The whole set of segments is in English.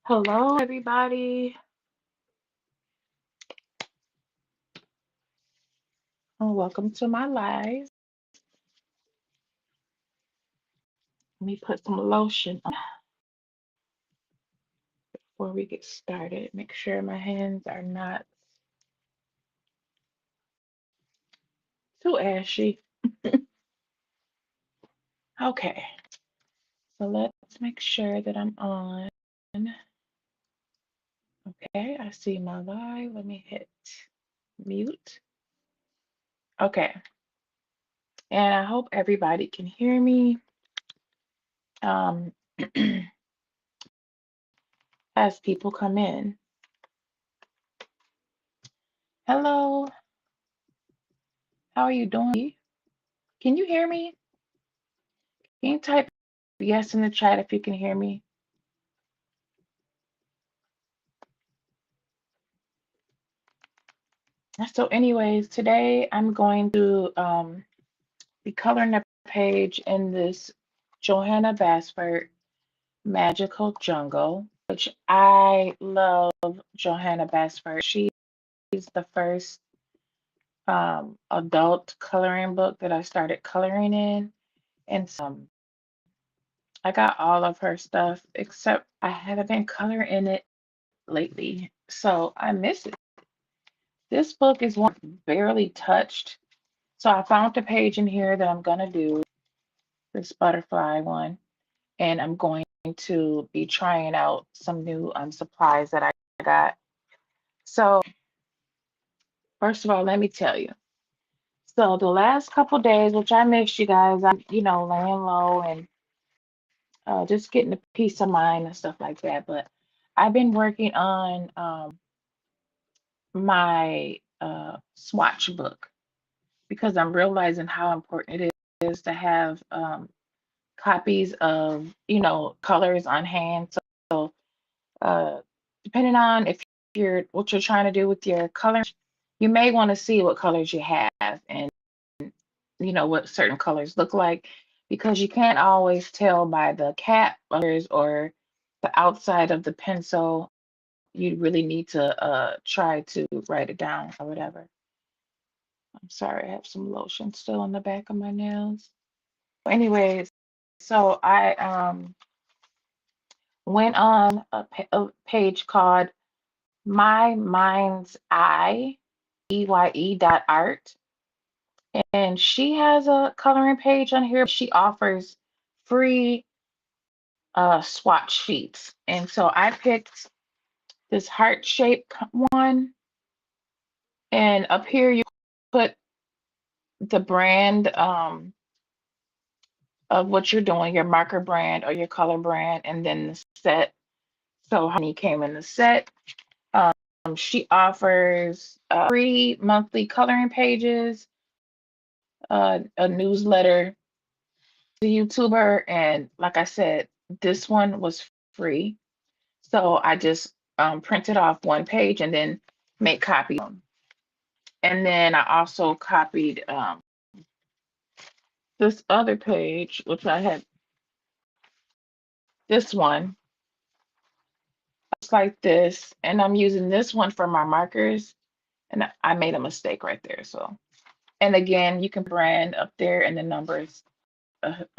Hello, everybody, and welcome to my live. Let me put some lotion on before we get started. Make sure my hands are not too ashy. Okay, so let's make sure that I'm on. Okay, I see my live. Let me hit mute. Okay, and I hope everybody can hear me. Um, as people come in. Hello, how are you doing? Can you hear me? Can you type yes in the chat if you can hear me? So anyways, today I'm going to be coloring a page in this Johanna Basford Magical Jungle, which I love Johanna Basford. She's the first adult coloring book that I started coloring in. And so I got all of her stuff, except I haven't been coloring in it lately. So I miss it. This book is one barely touched. So I found a page in here that I'm gonna do this butterfly one, and I'm going to be trying out some new supplies that I got. So first of all, let me tell you. So the last couple days, which I missed you guys, I'm laying low and just getting a peace of mind and stuff like that. But I've been working on my swatch book because I'm realizing how important it is to have copies of colors on hand. So uh, depending on if you're what you're trying to do with your coloring, you may want to see what colors you have and what certain colors look like, because you can't always tell by the cap colors or the outside of the pencil. You really need to try to write it down or whatever. I'm sorry, I have some lotion still on the back of my nails. Anyways, so I went on a page called My Mind's Eye, EYE.art. And she has a coloring page on here. She offers free swatch sheets. And so I picked this heart-shaped one. And up here you put the brand of what you're doing, your marker brand or your color brand, and then the set. So honey came in the set. She offers free monthly coloring pages, a newsletter, the YouTuber, and like I said, this one was free. So I just printed off one page and then make copies. And then I also copied this other page, which I had this one, just like this, and I'm using this one for my markers, and I made a mistake right there. So, and again, you can brand up there and the numbers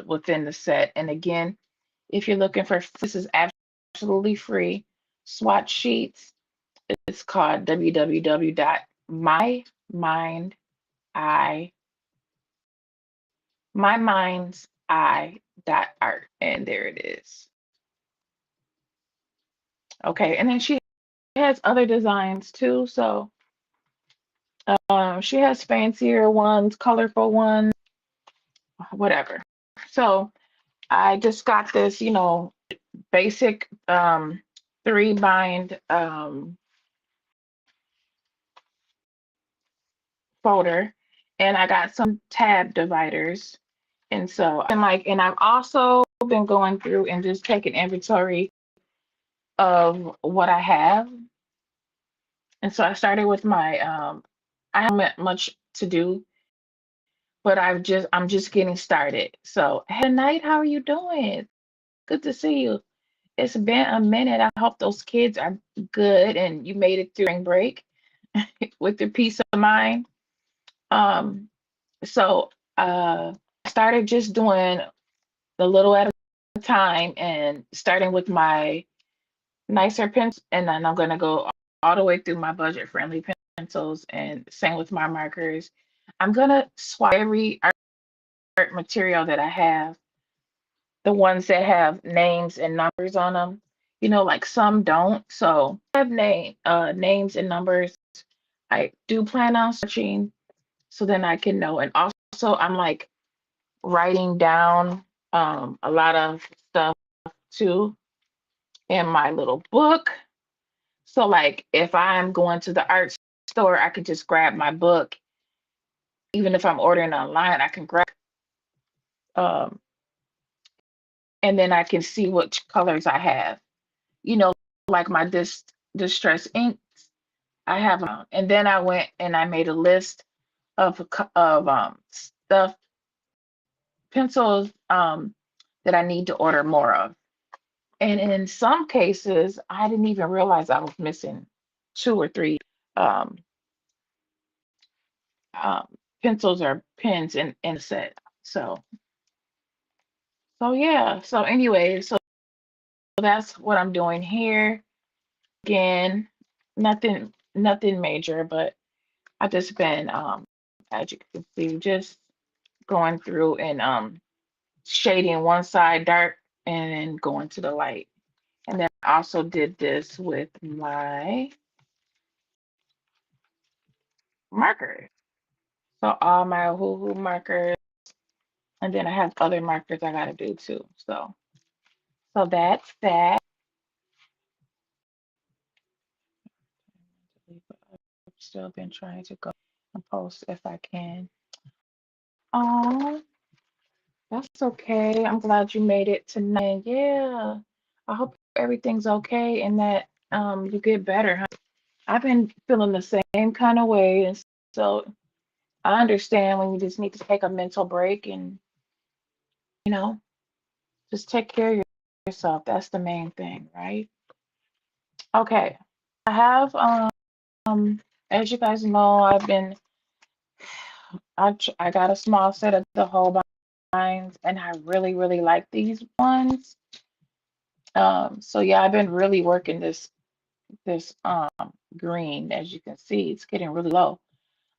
within the set. And again, if you're looking for, this is absolutely free swatch sheets. It's called www.mymind'seye.art, and there it is. Okay, and then she has other designs too. So she has fancier ones, colorful ones, whatever. So I just got this, basic 3-bind folder, and I got some tab dividers. And so and I've also been going through and just taking inventory of what I have. And so I started with my I haven't much to do, but I'm just getting started. So hey, Night, how are you doing? Good to see you. it's been a minute. I hope those kids are good and you made it through spring break with your peace of mind. Um, so I started just doing a little at a time and starting with my nicer pencils, and then I'm gonna go all the way through my budget friendly pencils and same with my markers. I'm gonna swap every art material that I have, the ones that have names and numbers on them. You know, like some don't. So I have names and numbers. I do plan on searching so then I can know. And also I'm like writing down a lot of stuff too in my little book. So like if I'm going to the art store, I could just grab my book. Even if I'm ordering online, I can grab um and then I can see which colors I have. You know, like my distress ink, I have and then I went and I made a list of stuff pencils that I need to order more of. And in some cases, I didn't even realize I was missing two or three um, um, pencils or pens in the set. So yeah. So anyway, so that's what I'm doing here. Again, nothing major, but I just been as you can see, just going through and shading one side dark and then going to the light. And then I also did this with my markers. So all my hoo markers, and then I have other markers I gotta do too. So that's that. I've still been trying to go and post if I can. Oh, that's okay. I'm glad you made it tonight. Yeah. I hope everything's okay and that you get better, huh? I've been feeling the same kind of way, and so I understand when you just need to take a mental break and, you know, just take care of yourself. That's the main thing, right? Okay. I have as you guys know, I got a small set of the Holbeins and I really like these ones. So yeah, I've been really working this green. As you can see, it's getting really low.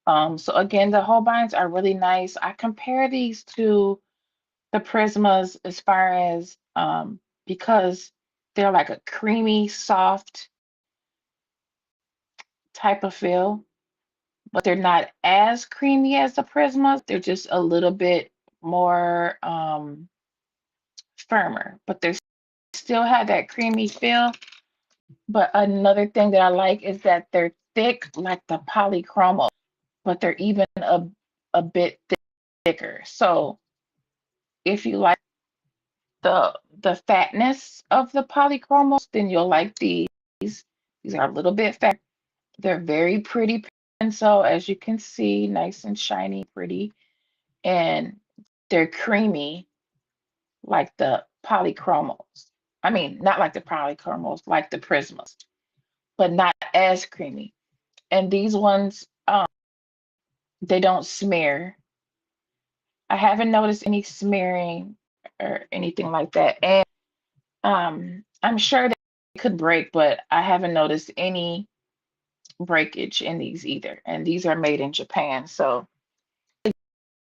So again, the Holbeins are really nice. I compare these to the Prismas as far as because they're like a creamy, soft type of feel, but they're not as creamy as the Prismas. They're just a little bit more firmer, but they still have that creamy feel. But another thing that I like is that they're thick like the polychromos, but they're even a bit thicker. So if you like the fatness of the polychromos, then you'll like these. These are a little bit fat. They're very pretty pencil, as you can see, nice and shiny, pretty, and they're creamy like the polychromos. I mean, not like the polychromos, like the Prismas, but not as creamy. And these ones, they don't smear. I haven't noticed any smearing or anything like that. And I'm sure they could break, but I haven't noticed any breakage in these either. And these are made in Japan. So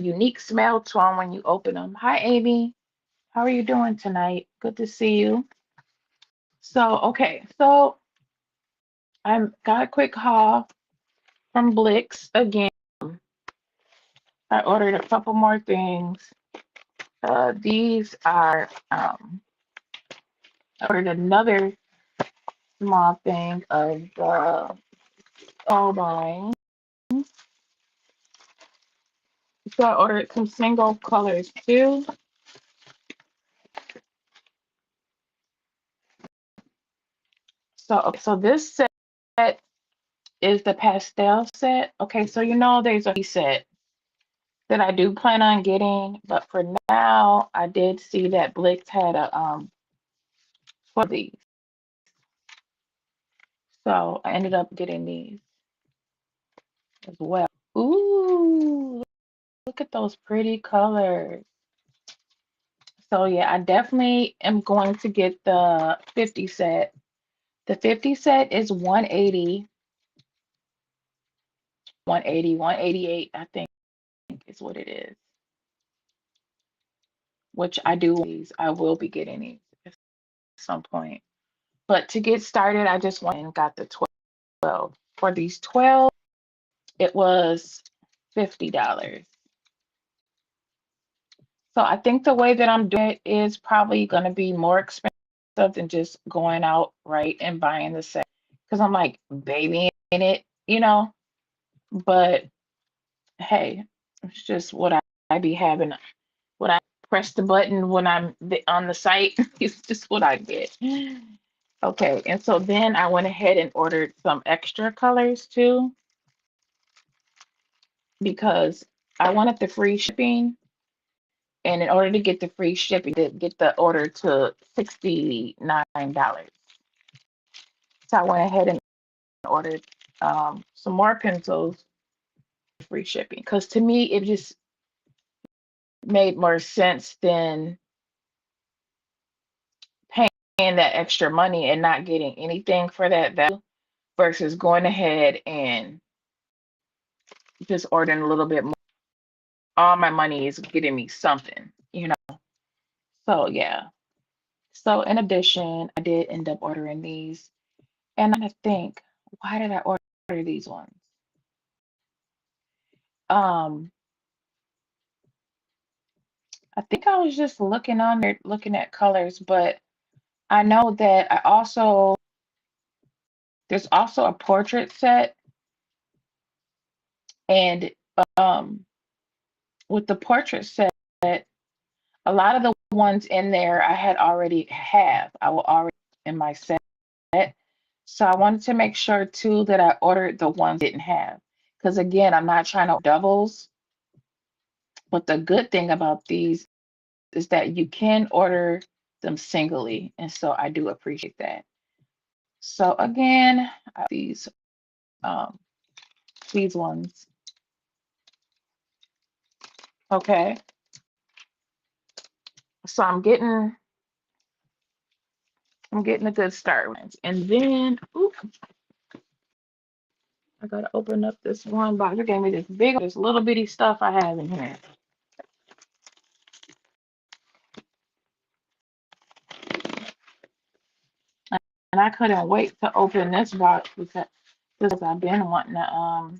unique smell to them when you open them. Hi, Amy. How are you doing tonight? Good to see you. So, okay. So I got a quick haul from Blix again. I ordered a couple more things. These are, I ordered another small thing of the Holbein. So I ordered some single colors too. So this set is the pastel set. Okay, so you know there's a set that I do plan on getting, but for now I did see that Blix had a for these. So I ended up getting these as well. Ooh, look at those pretty colors. So yeah, I definitely am going to get the 50 set. The 50 set is 180, 180, 188, I think is what it is. Which I do these. I will be getting these at some point. But to get started, I just went and got the 12. For these 12, it was $50. So I think the way that I'm doing it is probably going to be more expensive than just going out right and buying the set because I'm like babying it, you know. But hey, it's just what I be having when I press the button when I'm on the site. It's just what I get. Okay, and so then I went ahead and ordered some extra colors too because I wanted the free shipping. And in order to get the free shipping, to get the order to $69. So I went ahead and ordered some more pencils, free shipping. Because to me, it just made more sense than paying that extra money and not getting anything for that value versus going ahead and just ordering a little bit more. All my money is getting me something, you know. So yeah. So in addition, I did end up ordering these. And I'm trying to think, why did I order these ones? Um, I think I was just looking on there, looking at colors, but I know that there's also a portrait set, and um, with the portrait set, a lot of the ones in there I had already have. I will already in my set. So I wanted to make sure too that I ordered the ones I didn't have. Because again, I'm not trying to doubles, but the good thing about these is that you can order them singly, and so I do appreciate that. So again, um, these ones. Okay, so I'm getting a good start. And then, oop, I gotta open up this one box. They gave me this little bitty stuff I have in here. And I couldn't wait to open this box because I've been wanting to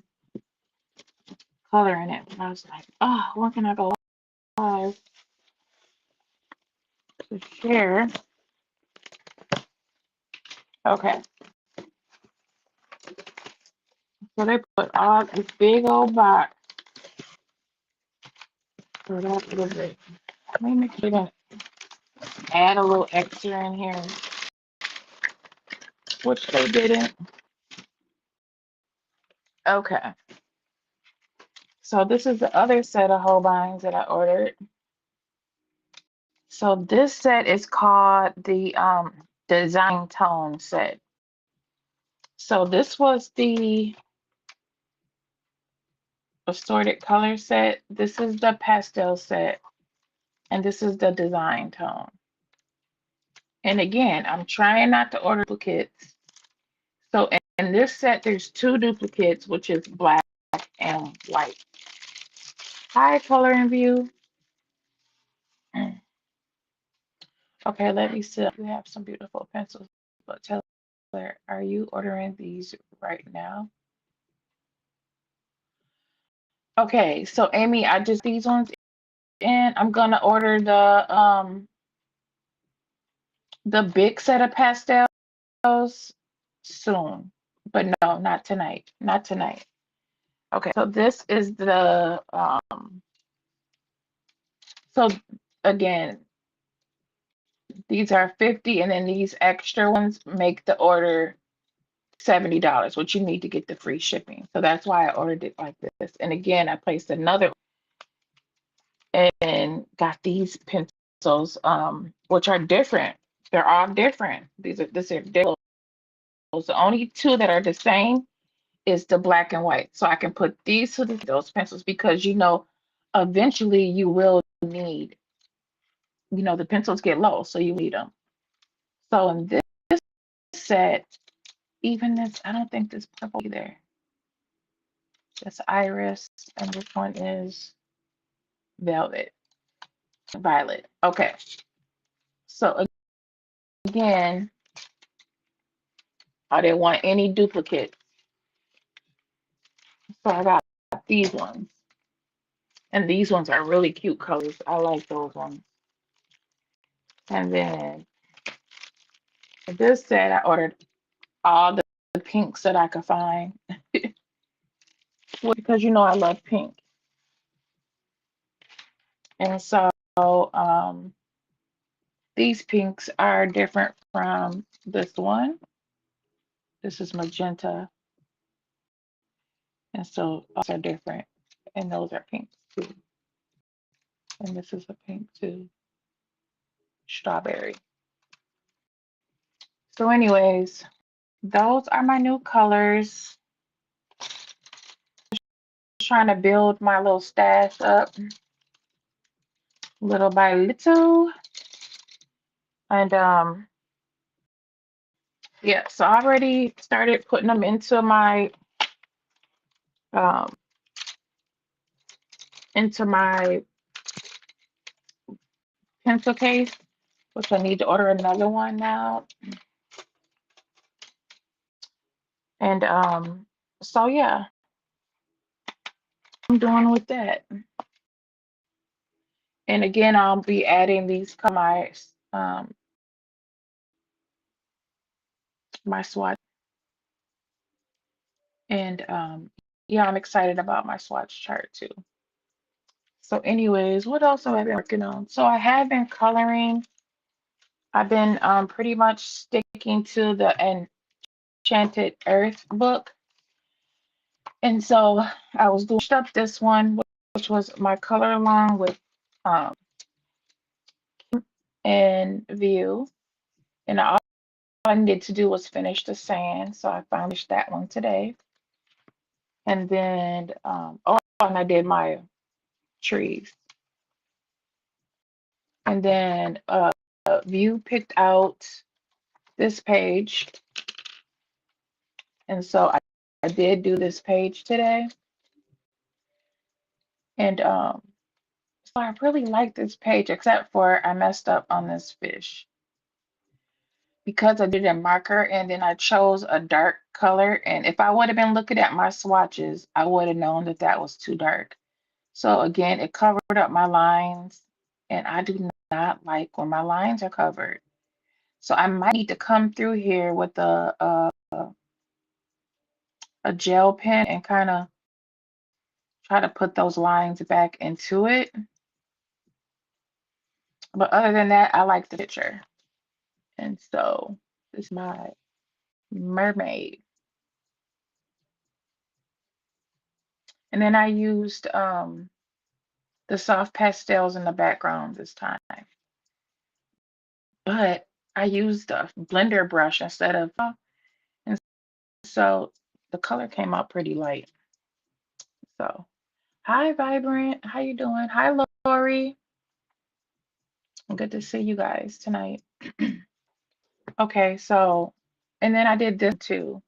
color in it. And I was like, oh, when can I go live to share? Okay, so they put all this big old box for that little bit. Maybe they can add a little extra in here, which they didn't. Okay, so this is the other set of Holbeins that I ordered. So this set is called the design tone set. So this was the assorted color set. This is the pastel set, and this is the design tone. And again, I'm trying not to order duplicates. So in this set, there's two duplicates, which is black and white. Hi, color and view. Okay, let me see. You have some beautiful pencils, but Taylor, are you ordering these right now? Okay, so Amy, I just these ones in. I'm gonna order the big set of pastels soon. But no, not tonight. Not tonight. Okay, so this is the so again, these are 50 and then these extra ones make the order $70, which you need to get the free shipping. So that's why I ordered it like this. And again, I placed another and got these pencils, which are different. They're all different. These are different. The only two that are the same is the black and white. So I can put these to those pencils because eventually you will need, the pencils get low, so you need them. So in this set, even this, I don't think this purple either. That's iris, and this one is velvet, violet. Okay. So again, I didn't want any duplicate. So I got these ones. And these ones are really cute colors. I like those ones. And then this set, I ordered all the pinks that I could find. Well, because I love pink. And so these pinks are different from this one. This is magenta. And so those are different. And those are pinks too. And this is a pink too. Strawberry. So anyways, those are my new colors. Just trying to build my little stash up little by little. And yeah, so I already started putting them um into my pencil case, which I need to order another one now. And so yeah, I'm doing with that. And again, I'll be adding these my swatch. And yeah, I'm excited about my swatch chart too. So anyways, what else have I been working on? So I have been coloring. I've been pretty much sticking to the Enchanted Earth book. And so I was doing up this one, which was my color along with um and view. And all I needed to do was finish the sand. So I finished that one today. And then and I did my trees. And then view picked out this page. And so I did do this page today. And so I really like this page, except for I messed up on this fish because I did a marker and then I chose a dark color. And if I would have been looking at my swatches, I would have known that that was too dark. So again, it covered up my lines, and I do not like when my lines are covered. So I might need to come through here with a gel pen and kind of try to put those lines back into it. But other than that, I like the picture. And so this is my mermaid. And then I used the soft pastels in the background this time. But I used a blender brush instead of, and so the color came out pretty light. So, hi, Vibrant. How you doing? Hi, Lori. Good to see you guys tonight. Okay, so, and then I did this too.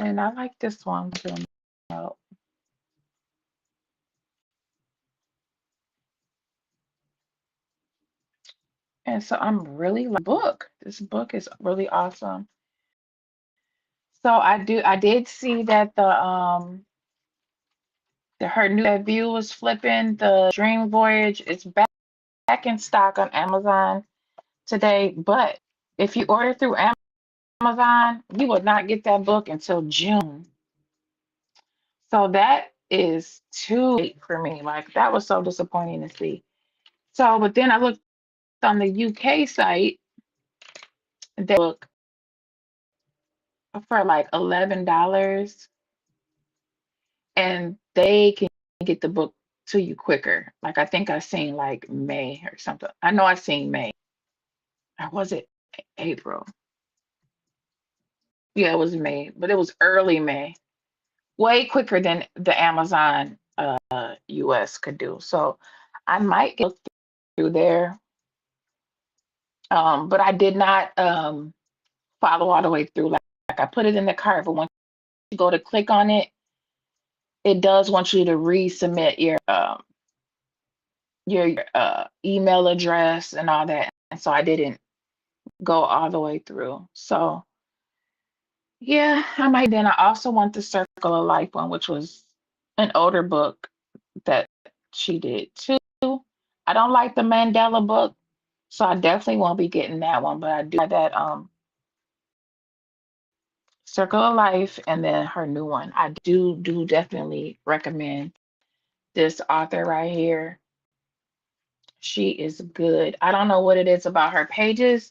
And I like this one too. And so I'm really like book. This book is really awesome. So I did see that her new view was flipping. The Dream Voyage is back in stock on Amazon today. But if you order through Amazon, you will not get that book until June. So that is too late for me. Like that was so disappointing to see. So, but then I looked on the UK site, they look for like $11, and they can get the book to you quicker. Like I think I seen like May or something. I know I seen May. Or was it April? Yeah, it was May, but it was early May. Way quicker than the Amazon US could do. So I might get through there. But I did not follow all the way through. Like I put it in the cart, but once you go to click on it, it does want you to resubmit your email address and all that. And so I didn't go all the way through. So yeah, I might. Then I also want the Circle of Life one, which was an older book that she did too. I don't like the Mandela book, so I definitely won't be getting that one, but I do like that Circle of Life and then her new one. I do definitely recommend this author right here. She is good. I don't know what it is about her pages,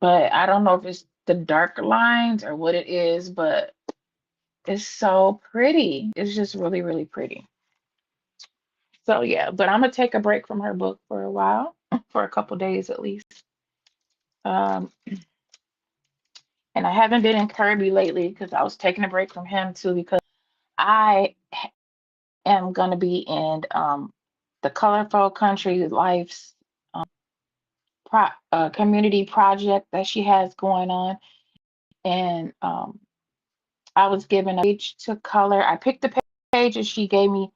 but I don't know if it's the dark lines or what it is, but it's so pretty. It's just really, really pretty. So yeah, but I'm gonna take a break from her book for a while, for a couple days at least. Um, and I haven't been in Kirby lately because I was taking a break from him too because I am gonna be in the Colorful Country Life's community project that she has going on, and I was given a page to color. I picked the page and she gave me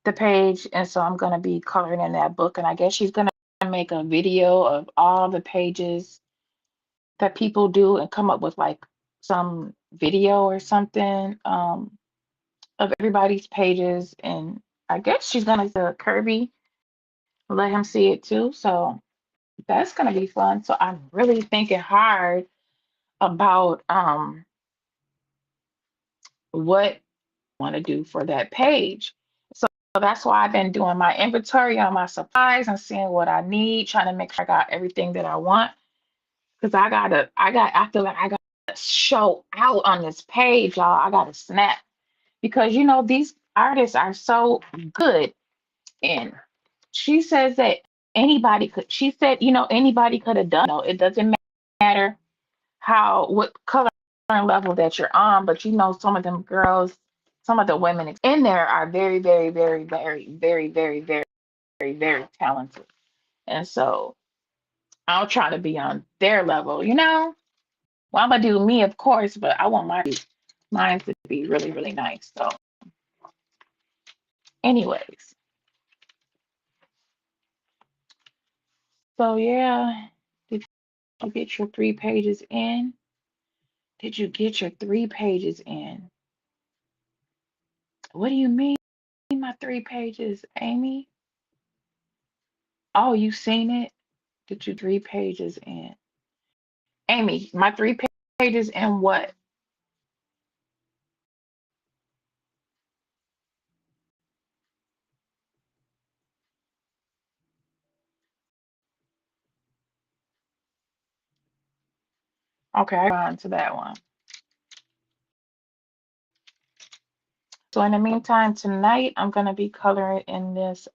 the page, and so I'm gonna be coloring in that book. And I guess she's gonna make a video of all the pages that people do and come up with like some video or something of everybody's pages. And I guess she's gonna Kirby let him see it too. So that's gonna be fun. So I'm really thinking hard about what I want to do for that page. So that's why I've been doing my inventory on my supplies and seeing what I need, trying to make sure I got everything that I want. Because I feel like I gotta show out on this page, y'all. I gotta snap. Because these artists are so good. And she says that she said, anybody could have done it. It doesn't matter what color level that you're on, but some of them girls, some of the women in there are very, very, very, very, very, very, very, very, very talented. And so I'll try to be on their level. Well, I'm gonna do me, of course, but I want mine to be really, really nice. So, anyways, so yeah, did you get your 3 pages in? Did you get your 3 pages in? What do you mean, my 3 pages, Amy? Oh, you seen it? Did you 3 pages in? Amy, my pages in what? Okay, I got on to that one. So in the meantime, tonight I'm gonna be coloring in this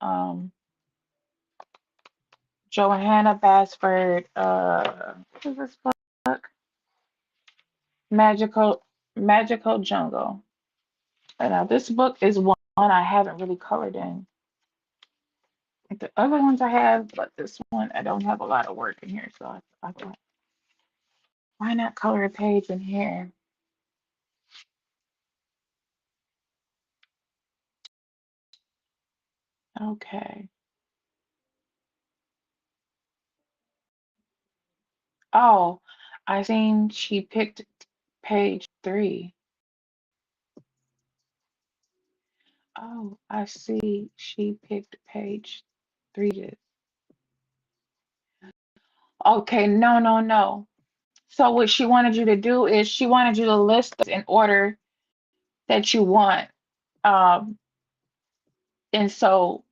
Johanna Basford what is this book? Magical Jungle. And now this book is one I haven't really colored in. Like the other ones I have, but this one I don't have a lot of work in here, so I thought, why not color a page in here? Okay. Oh, I seen she picked page 3. Oh, I see she picked page 3. Okay, no, no, no. So what she wanted you to do is she wanted you to list in order that you want. Um, and so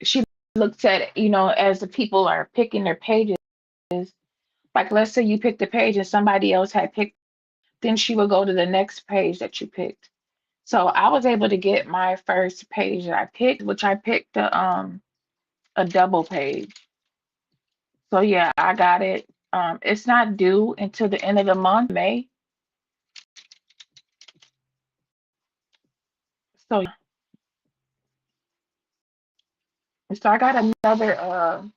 she looks at it, as the people are picking their pages. Like let's say you picked a page and somebody else had picked, then she would go to the next page that you picked. So I was able to get my first page that I picked, which I picked a double page. So yeah, I got it. It's not due until the end of the month, May. So so I got another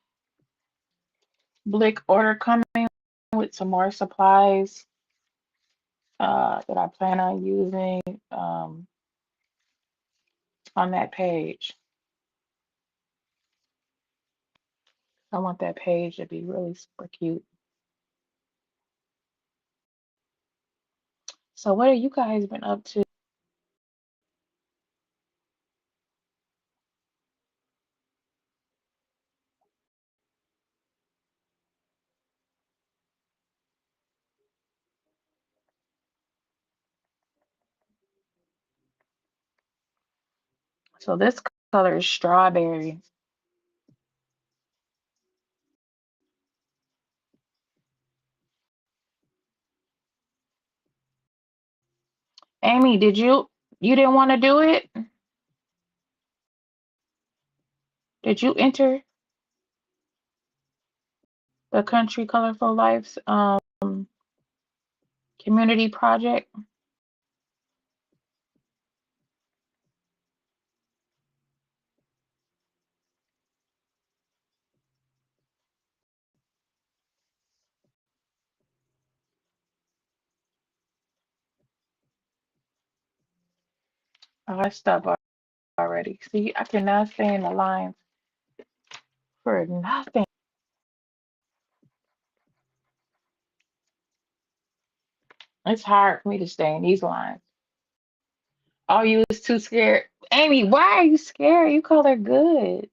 Blick order coming with some more supplies that I plan on using um on that page. I want that page to be really super cute. So what have you guys been up to? So this color is strawberry. Amy, you didn't want to do it? Did you enter the Country Colorful Lives community project? Oh, I stopped already. See, I cannot stay in the lines for nothing. It's hard for me to stay in these lines. Oh, you was too scared. Amy, why are you scared? You color good.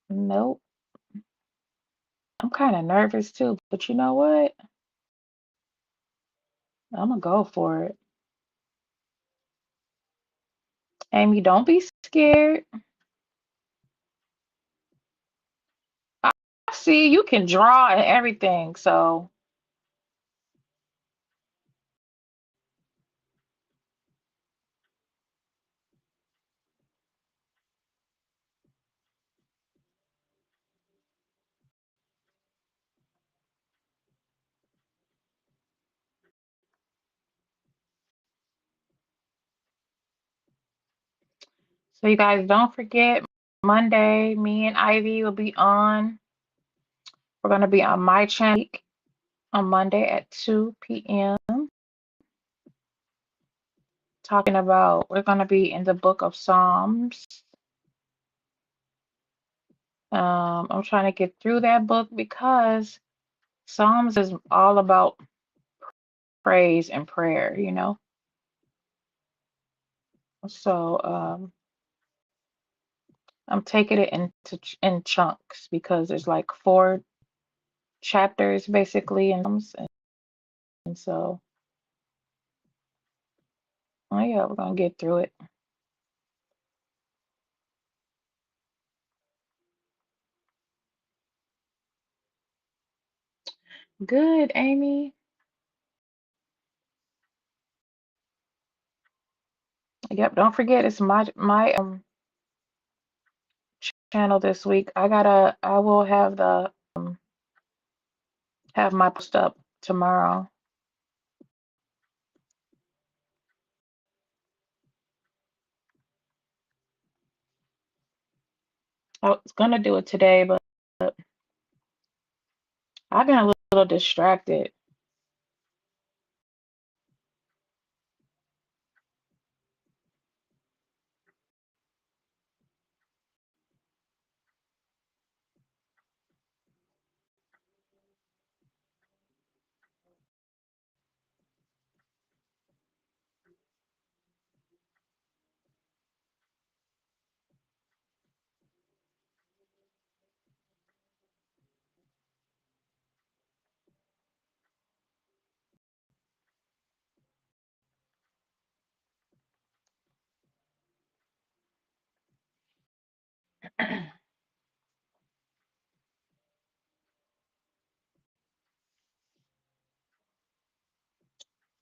Nope. I'm kind of nervous too, but you know what? I'm gonna go for it. Amy, don't be scared. I see you can draw and everything, so you guys don't forget Monday, me and Ivy will be on. We're gonna be on my channel on Monday at 2 p.m. talking about we're gonna be in the book of Psalms. I'm trying to get through that book because Psalms is all about praise and prayer, you know. So I'm taking it in chunks because there's like 4 chapters basically in Psalms, and so oh yeah, we're gonna get through it. Good, Amy. Yep, don't forget it's my channel this week. I will have my post up tomorrow. I was gonna do it today, but I've been a little distracted.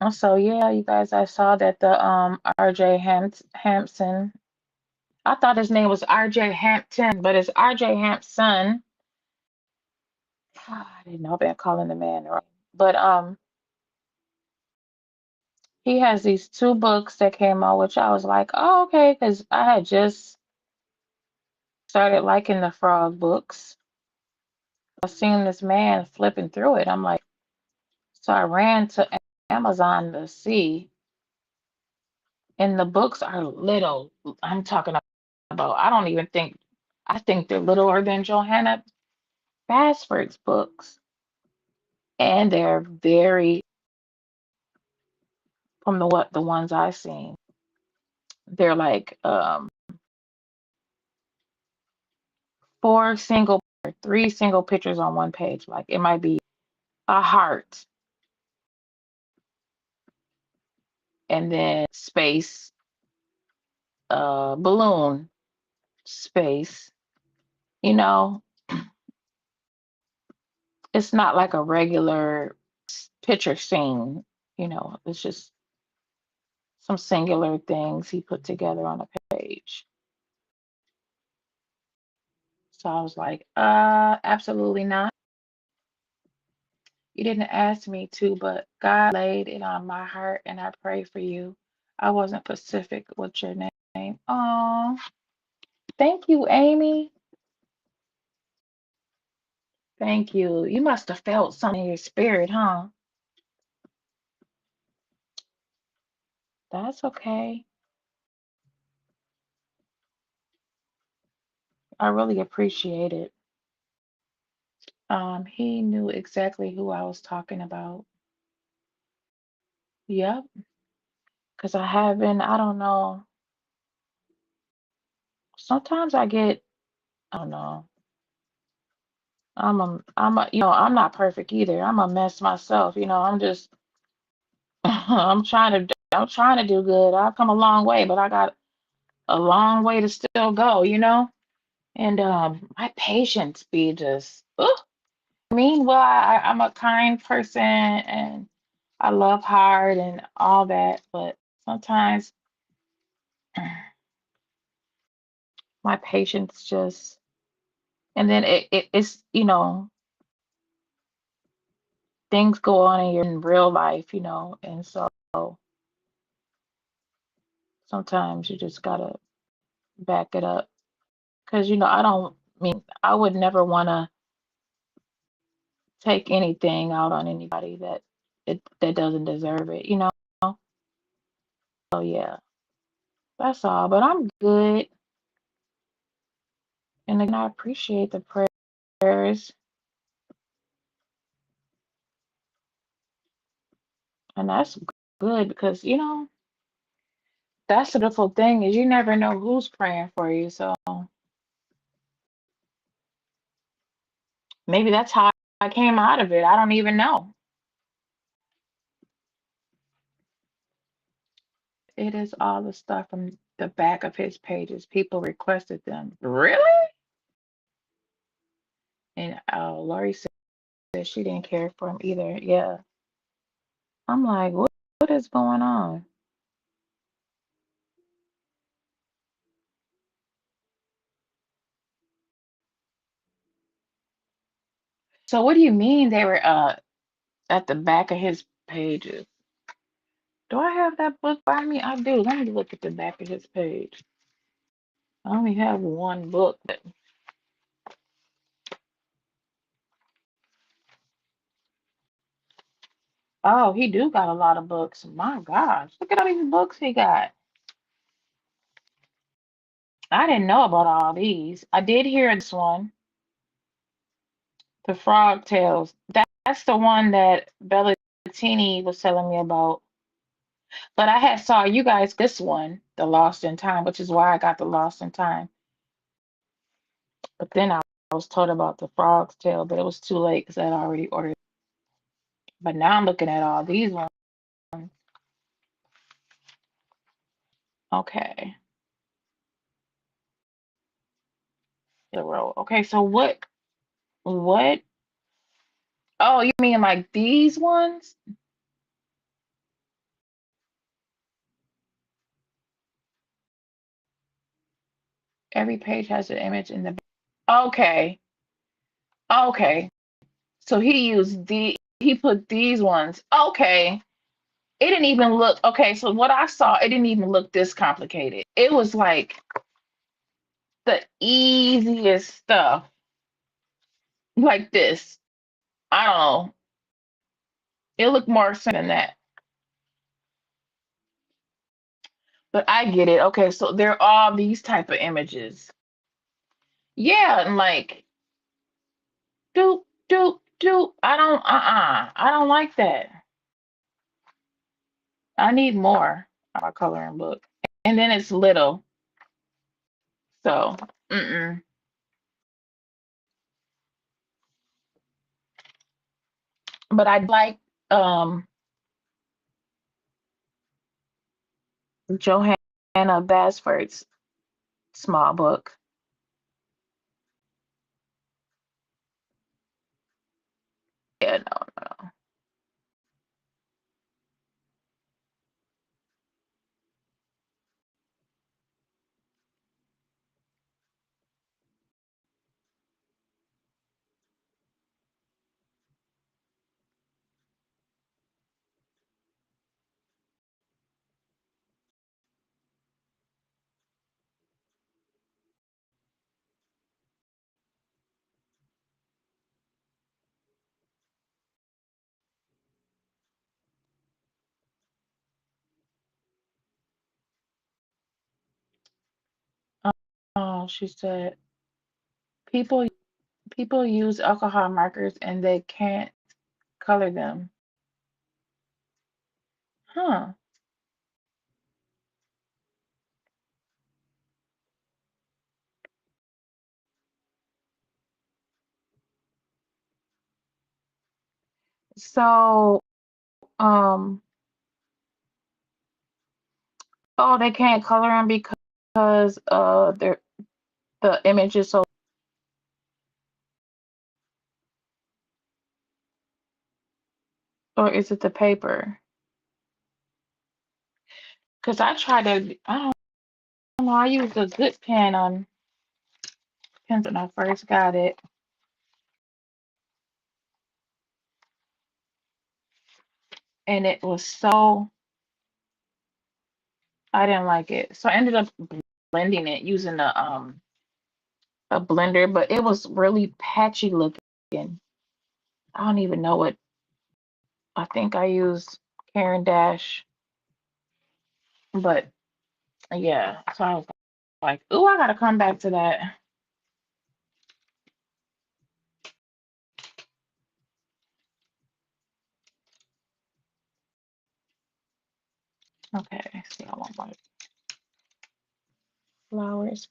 And so yeah, you guys, I saw that the RJ Hampson. I thought his name was RJ Hampton, but it's RJ Hampson. I didn't know I've been calling the man right. But he has these two books that came out, which I was like, oh, okay, because I had just started liking the frog books. I seen this man flipping through it. I'm like, so I ran to Amazon to see, and the books are little. I'm talking about, I don't even think, I think they're littler than Johanna Basford's books. And they're very, from the ones I've seen, they're like four single or three single pictures on one page. Like it might be a heart and then space, balloon, space. You know, it's not like a regular picture scene. It's just some singular things he put together on a page. So I was like, absolutely not. You didn't ask me to, but God laid it on my heart and I pray for you. I wasn't specific with your name. Oh, thank you, Amy. Thank you. You must have felt something in your spirit, huh? That's okay. I really appreciate it. He knew exactly who I was talking about. Yep. Because I don't know. Sometimes I get, I don't know. I'm not perfect either. I'm a mess myself. I'm just, I'm trying to do good. I've come a long way, but I got a long way to still go. And my patience be just, ugh. Meanwhile, I'm a kind person and I love hard and all that, but sometimes my patience just, and then it's things go on in your in real life, and so sometimes you just gotta back it up. Because, I don't mean, I would never want to take anything out on anybody that doesn't deserve it. So yeah, that's all. But I'm good. And again, I appreciate the prayers. And that's good because, that's the beautiful thing is you never know who's praying for you. So maybe that's how I came out of it. I don't even know. It is all the stuff from the back of his pages. People requested them. Really? And Lori said she didn't care for him either. Yeah. I'm like, what is going on? So what do you mean they were at the back of his pages? Do I have that book by me? I do. Let me look at the back of his page. I only have one book. Oh, he do got a lot of books. My gosh, look at all these books he got. I didn't know about all these. I did hear this one, The Frog Tales. That's the one that Bellatini was telling me about. But I had saw you guys this one, The Lost in Time, which is why I got The Lost in Time. But then I was told about The Frog's Tale, but it was too late because I'd already ordered. But now I'm looking at all these ones. Okay, the row. Okay, so what? What? Oh, you mean like these ones? Every page has an image in the. Okay, okay. So he put these ones. Okay. It didn't even look okay. So what I saw, it didn't even look this complicated. It was like the easiest stuff, like this. I don't know. It looked more simple than that. But I get it. Okay, so there are all these type of images. Yeah, and like doop doop doop. I don't like that. I need more on my coloring book. And then it's little. So, mm-mm. But I like um Johanna Basford's small book. Yeah, no. Oh, she said people people use alcohol markers and they can't color them. Huh. So, um, oh, they can't color them because the image is so, or is it the paper? Because I don't know, I used a good pen on pencil when I first got it, and it was so, I didn't like it. So I ended up blending it using a blender, but it was really patchy looking. I don't even know what, I think I used Karen Dash, but yeah. So I was like, ooh, I gotta come back to that. Okay, see, I want my flowers.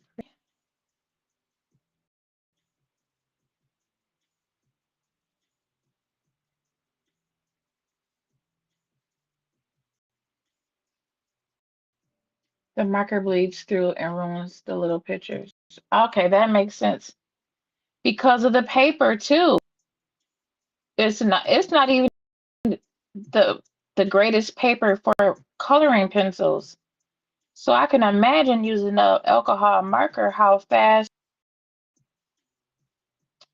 The marker bleeds through and ruins the little pictures. Okay, that makes sense. Because of the paper too. It's not even the the greatest paper for coloring pencils. So I can imagine using a alcohol marker, how fast,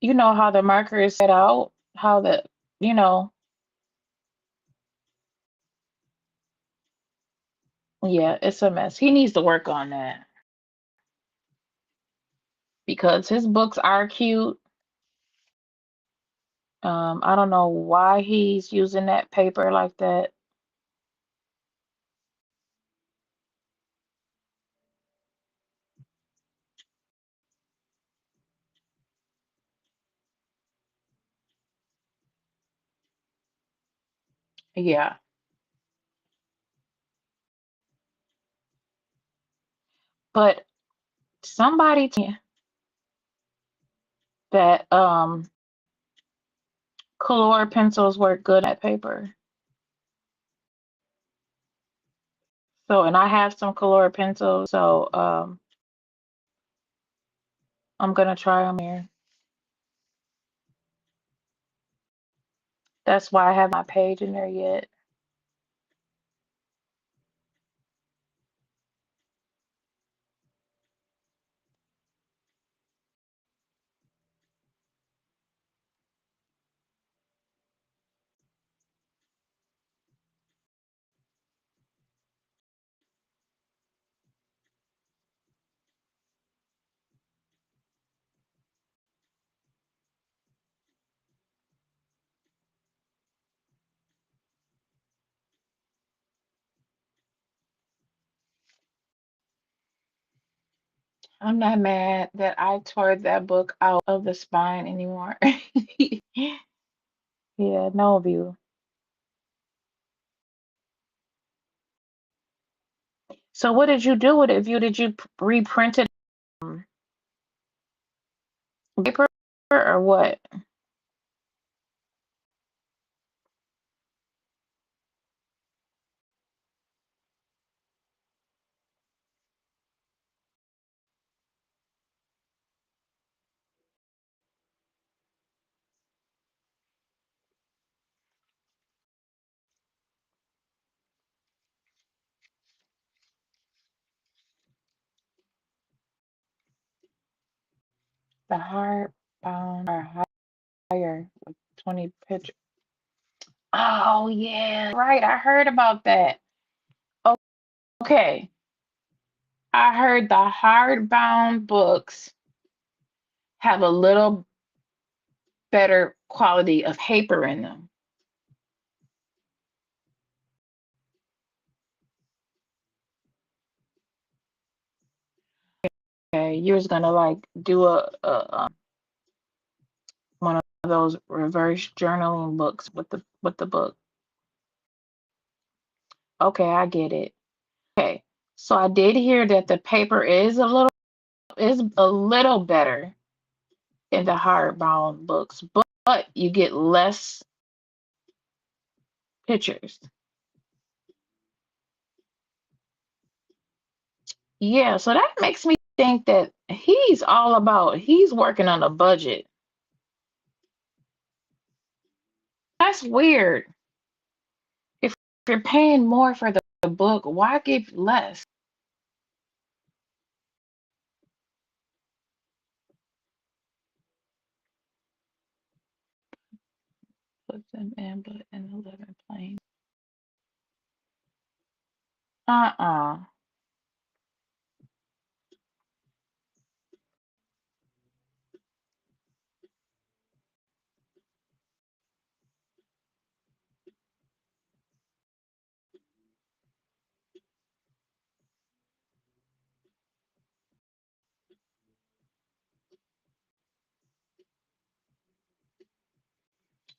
how the marker is set out, how the, you know, yeah, it's a mess. He needs to work on that because his books are cute. I don't know why he's using that paper like that. Yeah, but somebody told me that color pencils work good at paper. So, and I have some color pencils, so I'm gonna try them here. That's why I have my page in there yet. I'm not mad that I tore that book out of the spine anymore. Yeah, no view. So what did you do with it? Did you reprint it on paper or what? The hardbound or higher with 20 pictures. Oh yeah, right. I heard about that. Okay. I heard the hardbound books have a little better quality of paper in them. Okay, you was gonna like do one of those reverse journaling books with the book. Okay, I get it. Okay, so I did hear that the paper is a little better in the hardbound books, but you get less pictures. Yeah, so that makes me think that he's working on a budget. That's weird. If you're paying more for the book, why give less? Put them in, but in 11 plain. Uh-uh.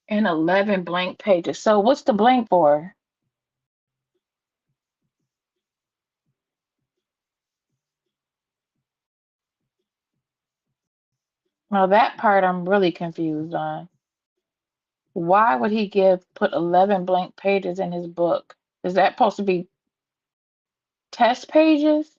And 11 blank pages. So what's the blank for? Now that part I'm really confused on. Why would he put 11 blank pages in his book? Is that supposed to be test pages?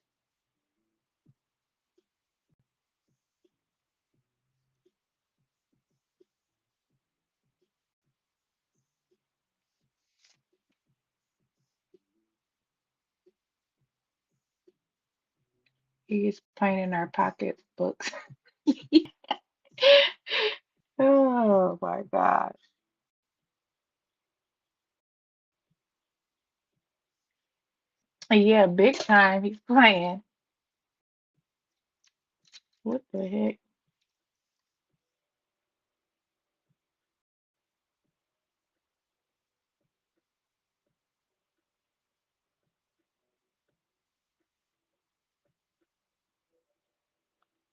He's playing in our pocketbooks. Oh my gosh. Yeah, big time. He's playing. What the heck?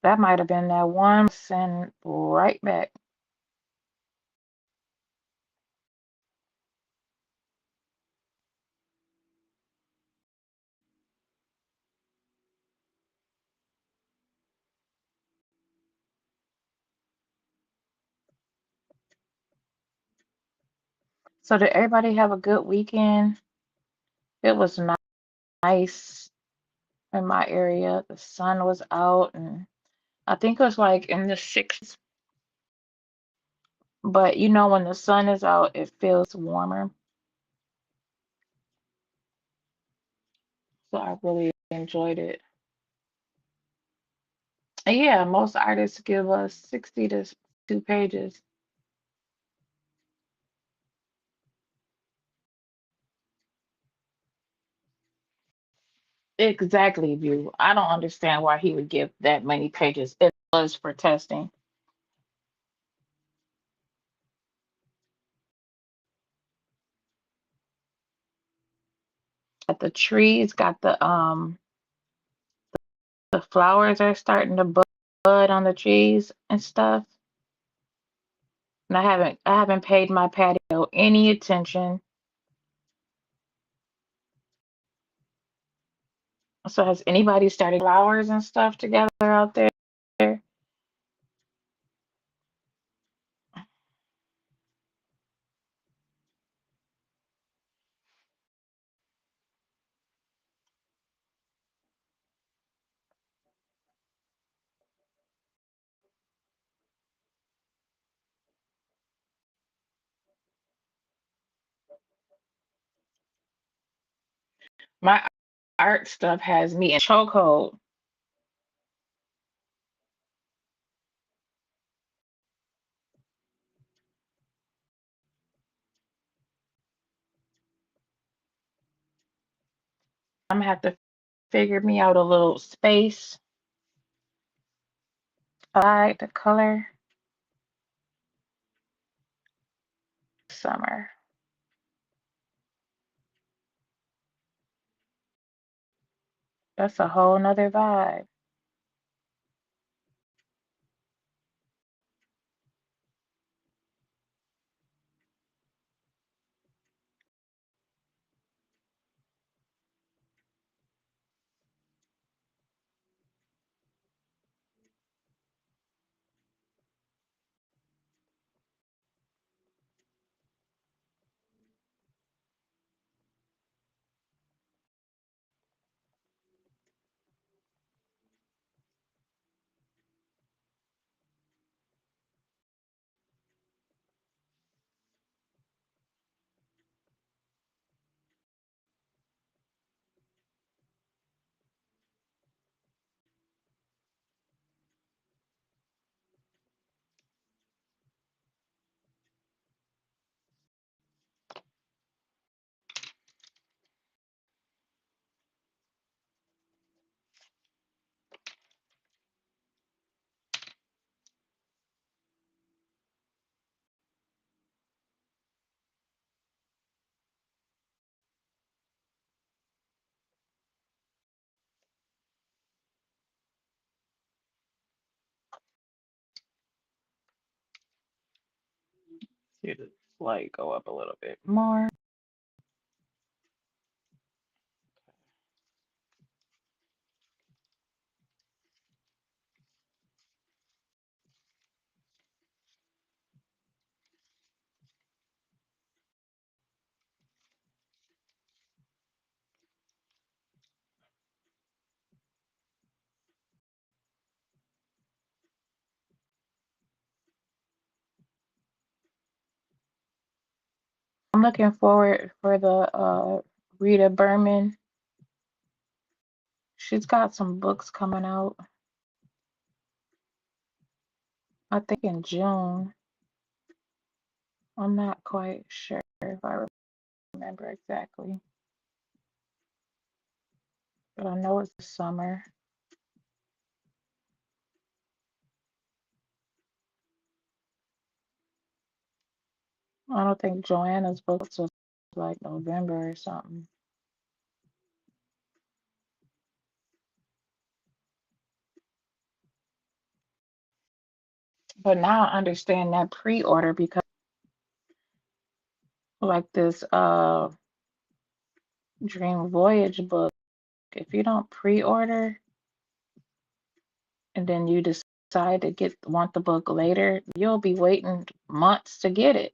That might have been that one send right back. So did everybody have a good weekend? It was nice in my area. The sun was out and I think it was like in the 60s. But you know when the sun is out, it feels warmer. So I really enjoyed it. And yeah, most artists give us 60 to 2 pages. Exactly, View. I don't understand why he would give that many pages. It was for testing. Got the trees, got the flowers are starting to bud on the trees and stuff. And I haven't paid my patio any attention. So has anybody started flowers and stuff together out there? My art stuff has me in chokehold. I'm gonna have to figure me out a little space. I like the color summer. That's a whole nother vibe. See the light go up a little bit more. I'm looking forward for the Rita Berman. She's got some books coming out, I think in June. I'm not quite sure if I remember exactly, but I know it's the summer. I don't think Joanna's books was like November or something. But now I understand that pre-order because like this Dream Voyage book, if you don't pre-order and then you decide to want the book later, you'll be waiting months to get it.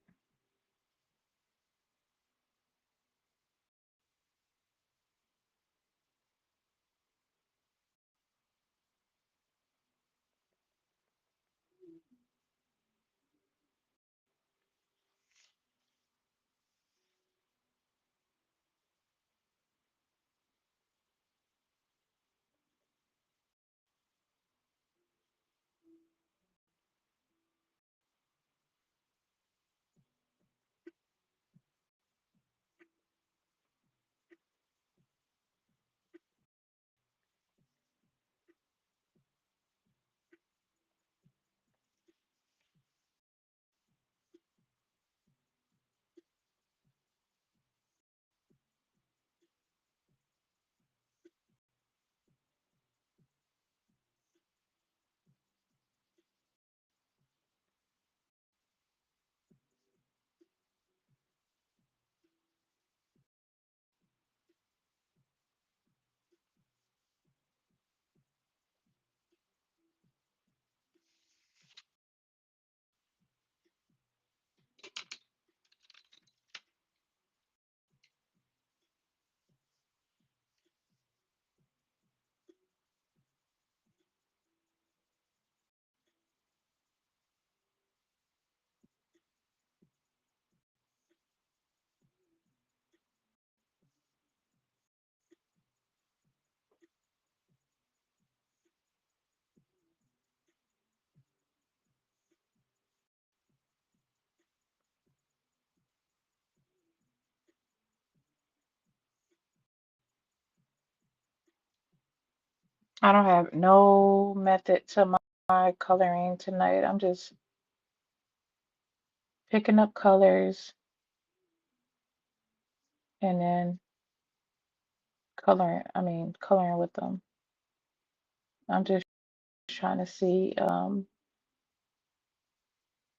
I don't have no method to my coloring tonight. I'm just picking up colors and then coloring with them. I'm just trying to see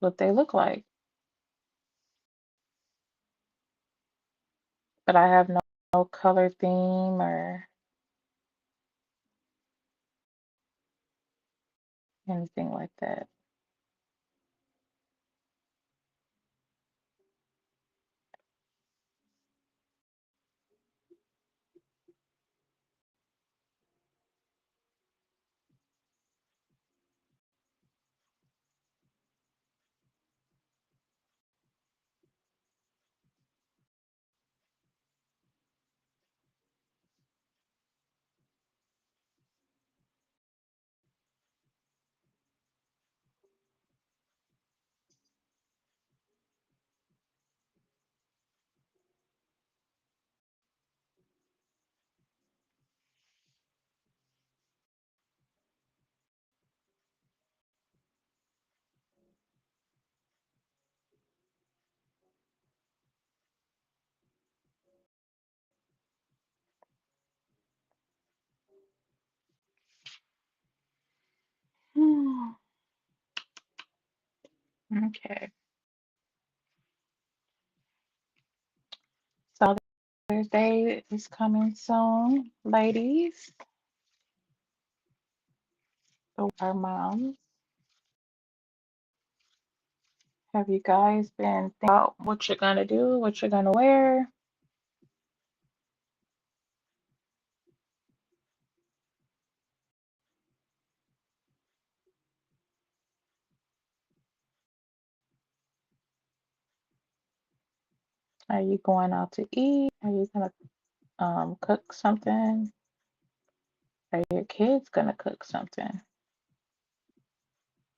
what they look like. But I have no color theme or anything like that. Hmm. Okay. So Thursday is coming soon, ladies. So our moms. Have you guys been thinking about what you're gonna do, what you're gonna wear? Are you going out to eat? Are you gonna cook something? Are your kids gonna cook something?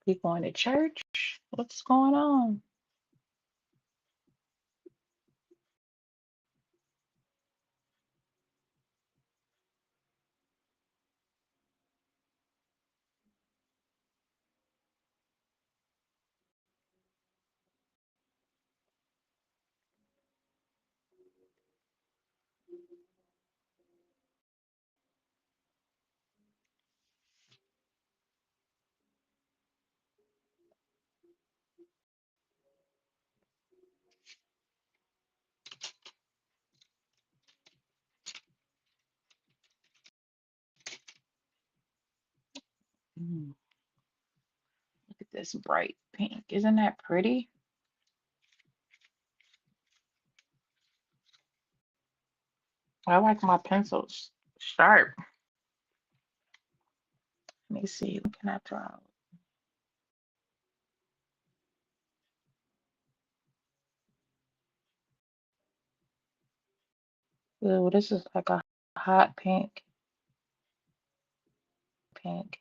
You going to church? What's going on? Mm, look at this bright pink. Isn't that pretty? I like my pencils sharp. Let me see. What can I draw? Ooh, this is like a hot pink. Pink.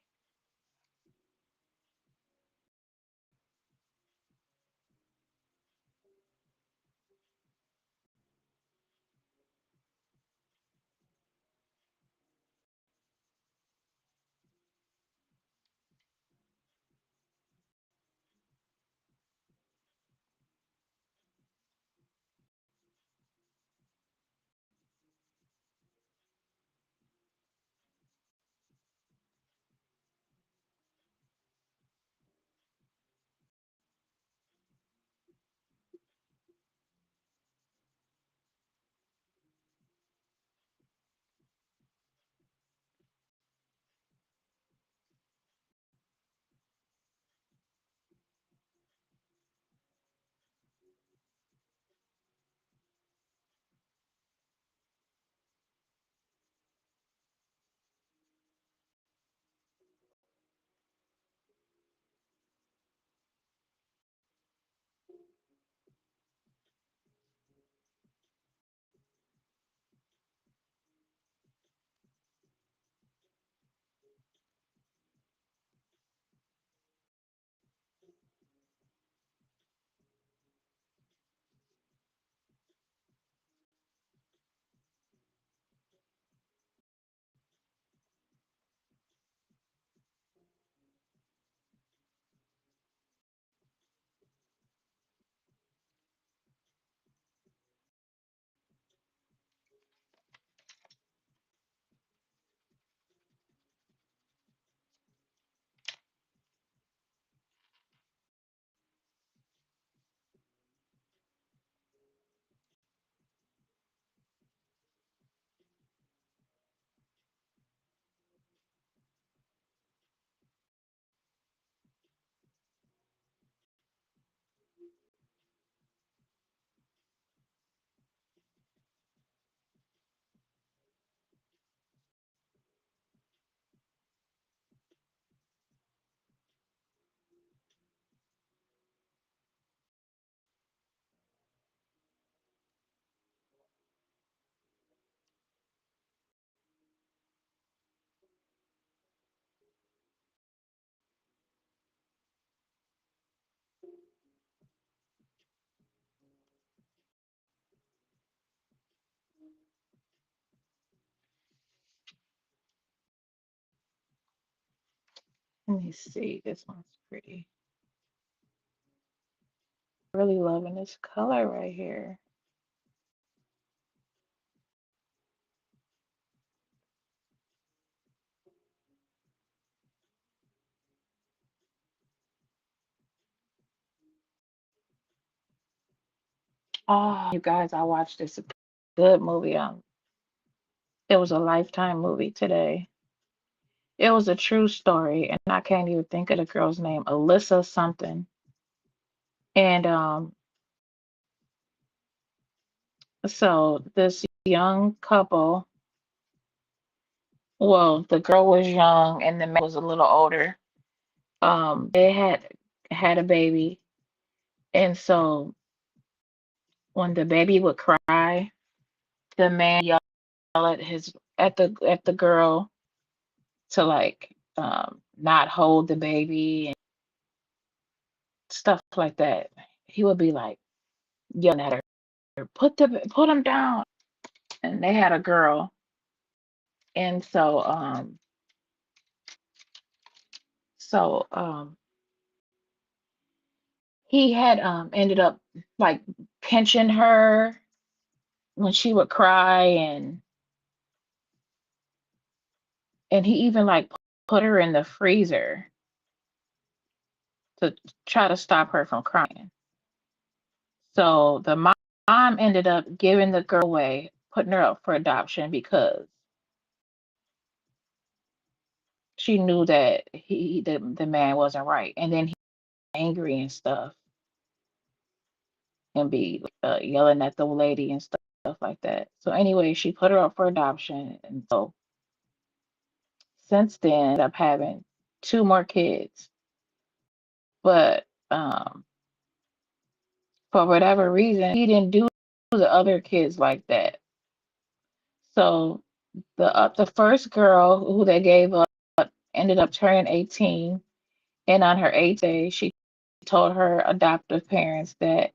Let me see. This one's pretty. Really loving this color right here. Oh, you guys, I watched this good movie. It was a Lifetime movie today. It was a true story, and I can't even think of the girl's name, Alyssa something. And so this young couple, well, the girl was young and the man was a little older. They had a baby, and so when the baby would cry, the man yelled at the girl to like not hold the baby and stuff like that. He would be like yelling at her, put him down. And they had a girl, and so he had ended up like pinching her when she would cry, and he even like put her in the freezer to try to stop her from crying. So the mom ended up giving the girl away, putting her up for adoption because she knew that the man wasn't right, and then he was angry and stuff, and be yelling at the lady and stuff like that. So anyway, she put her up for adoption, and so since then, ended up having two more kids. But for whatever reason, he didn't do the other kids like that. So the first girl who they gave up ended up turning 18, and on her 8th day, she told her adoptive parents that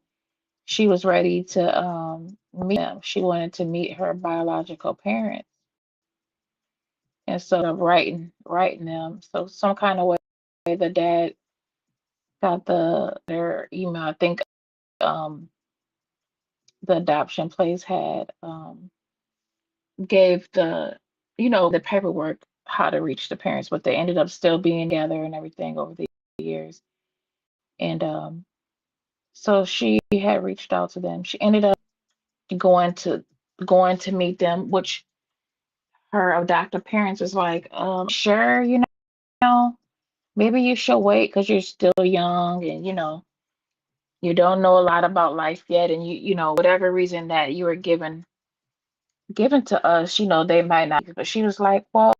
she was ready to meet them. She wanted to meet her biological parents, and so of writing them. So some kind of way, the dad got their email. I think um, the adoption place had gave the paperwork how to reach the parents, but they ended up still being together and everything over the years. And so she had reached out to them. She ended up going to going to meet them, which her adoptive parents was like, sure, know, maybe you should wait because you're still young and you don't know a lot about life yet, and whatever reason that you were given to us, they might not. But she was like, well,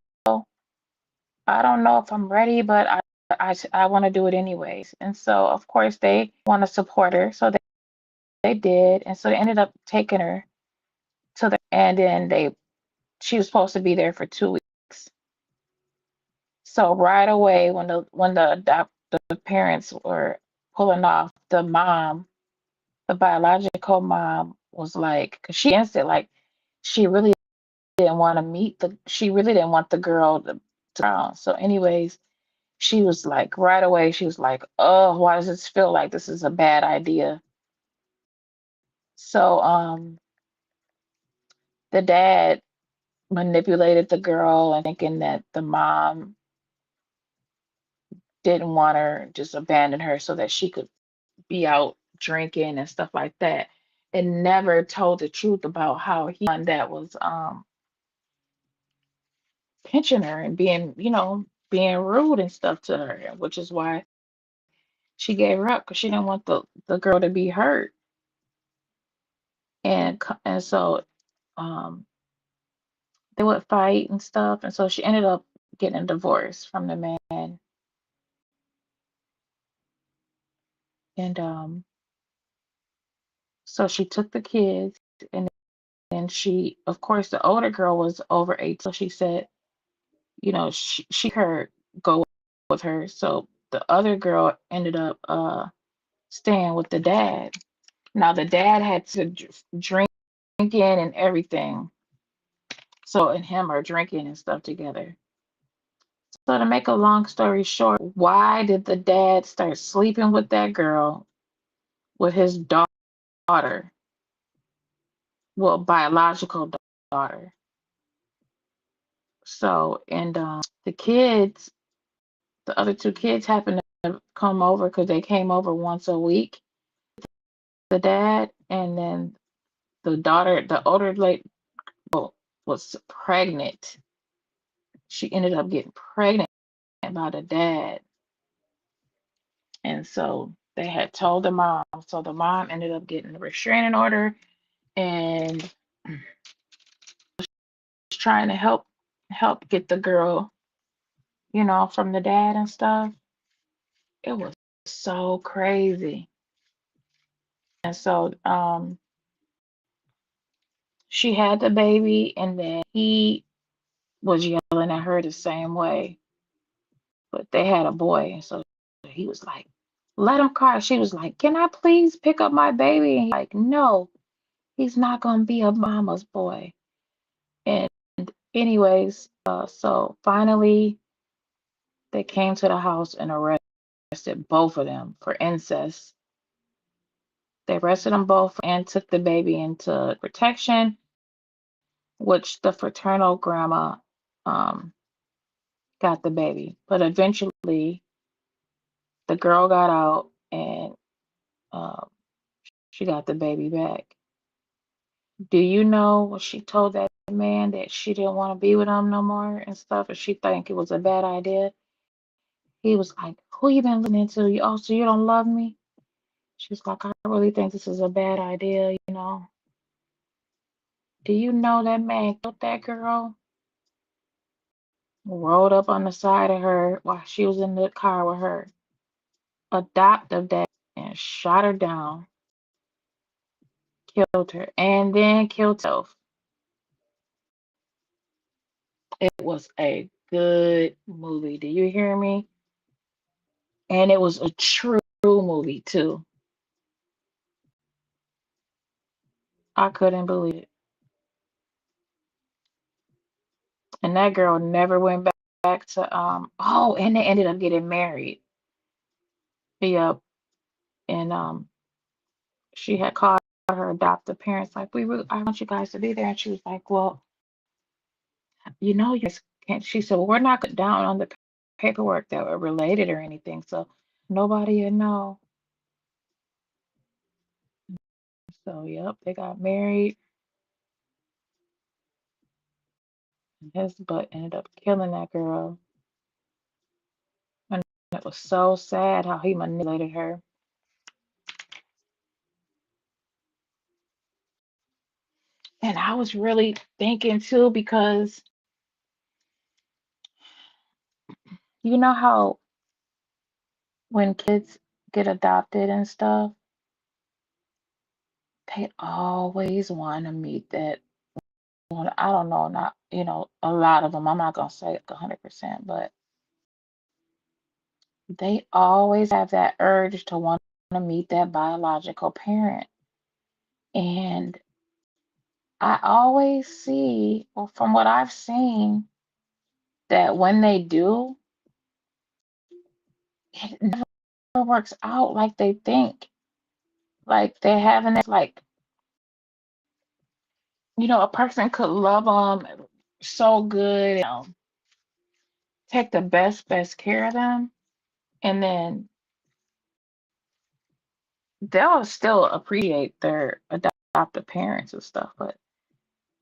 I don't know if I'm ready, but I want to do it anyways. And so of course they want to support her, so they did, and so they ended up taking her to the, and then she was supposed to be there for 2 weeks. So right away, when the adoptive parents were pulling off, the biological mom was like, because she against it, like she really didn't want to she really didn't want the girl to drown. So, anyways, she was like, right away, she was like, oh, why does this feel like this is a bad idea? So, the dad manipulated the girl and thinking that the mom didn't want her, just abandon her so that she could be out drinking and stuff like that, and never told the truth about how he one that was pinching her and being rude and stuff to her, which is why she gave her up because she didn't want the girl to be hurt. And so um they would fight and stuff, and so she ended up getting a divorce from the man. And so she took the kids, and then she, of course, the older girl was over 8, so she said, she her go with her. So the other girl ended up staying with the dad. Now the dad had to drink in and everything. So and him are drinking and stuff together. So to make a long story short, why did the dad start sleeping with that girl, with his daughter, well, biological daughter? So, and the kids, the other two kids happened to come over because they came over once a week, the dad, and then the daughter, the older lady, was pregnant. She ended up getting pregnant by the dad. And so they had told the mom. So the mom ended up getting a restraining order and was trying to help get the girl, from the dad and stuff. It was so crazy. And so she had the baby and then he was yelling at her the same way. But they had a boy, and so he was like, let him cry. She was like, can I please pick up my baby? And he's like, no, he's not gonna be a mama's boy. And anyways, so finally they came to the house and arrested both of them for incest. They arrested them both and took the baby into protection, which the fraternal grandma um, got the baby. But eventually the girl got out and um, she got the baby back. Do you know what she told that man, that she didn't want to be with him no more and stuff, and she think it was a bad idea? He was like, who you been listening to? Oh, so you don't love me? She's like, I really think this is a bad idea. Do you know that man killed that girl? Rolled up on the side of her while she was in the car with her adoptive dad and shot her down, killed her, and then killed himself. It was a good movie. Do you hear me? And it was a true movie too. I couldn't believe it. And that girl never went back to and they ended up getting married. Yep. And she had called her adoptive parents like, I want you guys to be there. And she was like, well, you guys can't. She said, well, we're not down on the paperwork that we're related or anything, so nobody will know. So yep, they got married and his butt ended up killing that girl. And it was so sad how he manipulated her. And I was really thinking too, because you know how when kids get adopted and stuff, they always want to meet that one. I don't know, not, a lot of them. I'm not going to say 100%, but they always have that urge to want to meet that biological parent. And I always see, well, from what I've seen, that when they do, it never works out like they think. Like they're having this, like, a person could love them so good, take the best care of them, and then they'll still appreciate their adoptive parents and stuff, but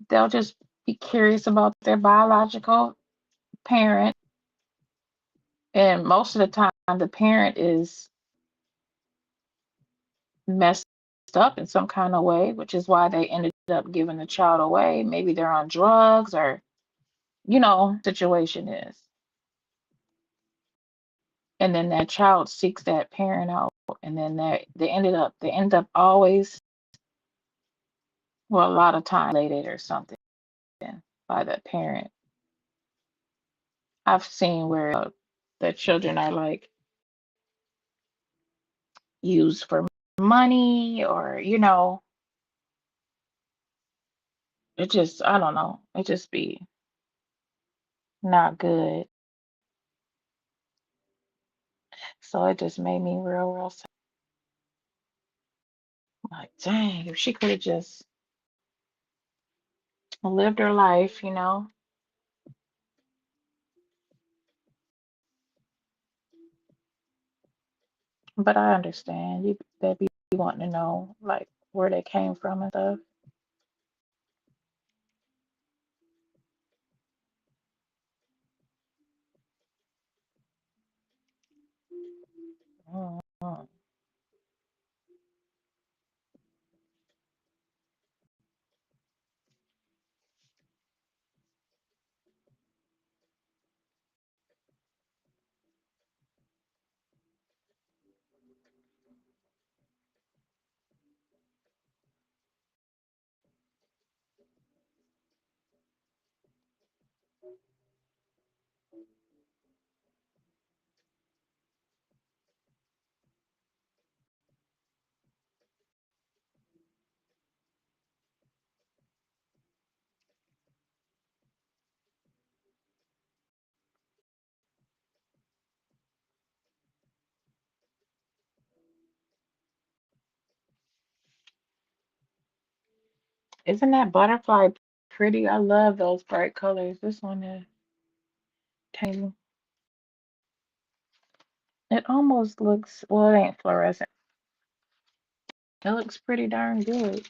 they'll just be curious about their biological parent. And most of the time, the parent is messed up in some kind of way, which is why they ended up giving the child away. Maybe they're on drugs or, situation is. And then that child seeks that parent out, and then they end up always, well, a lot of time related or something by the parent. I've seen where the children are like used for money, or it just, I don't know, it just be not good. So it just made me real sad. Like, dang, if she could have just lived her life, you know. But I understand you they be wanting to know like where they came from and stuff. Mhm. Isn't that butterfly pretty? I love those bright colors. This one is tiny. It almost looks, well, it ain't fluorescent. It looks pretty darn good.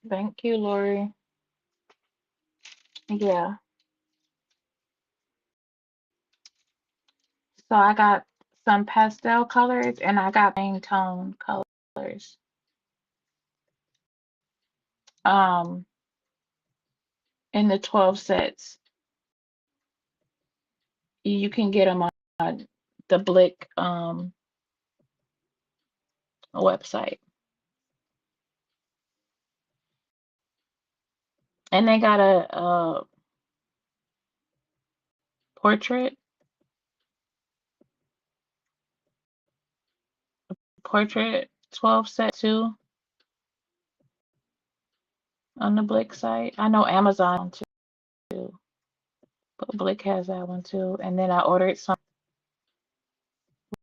Thank you, Lori. Yeah. So I got some pastel colors and I got plain tone colors. Um, in the 12 sets. You can get them on the Blick website. And they got a portrait portrait 12 set too on the Blick site. I know Amazon too, but Blick has that one too. And then I ordered some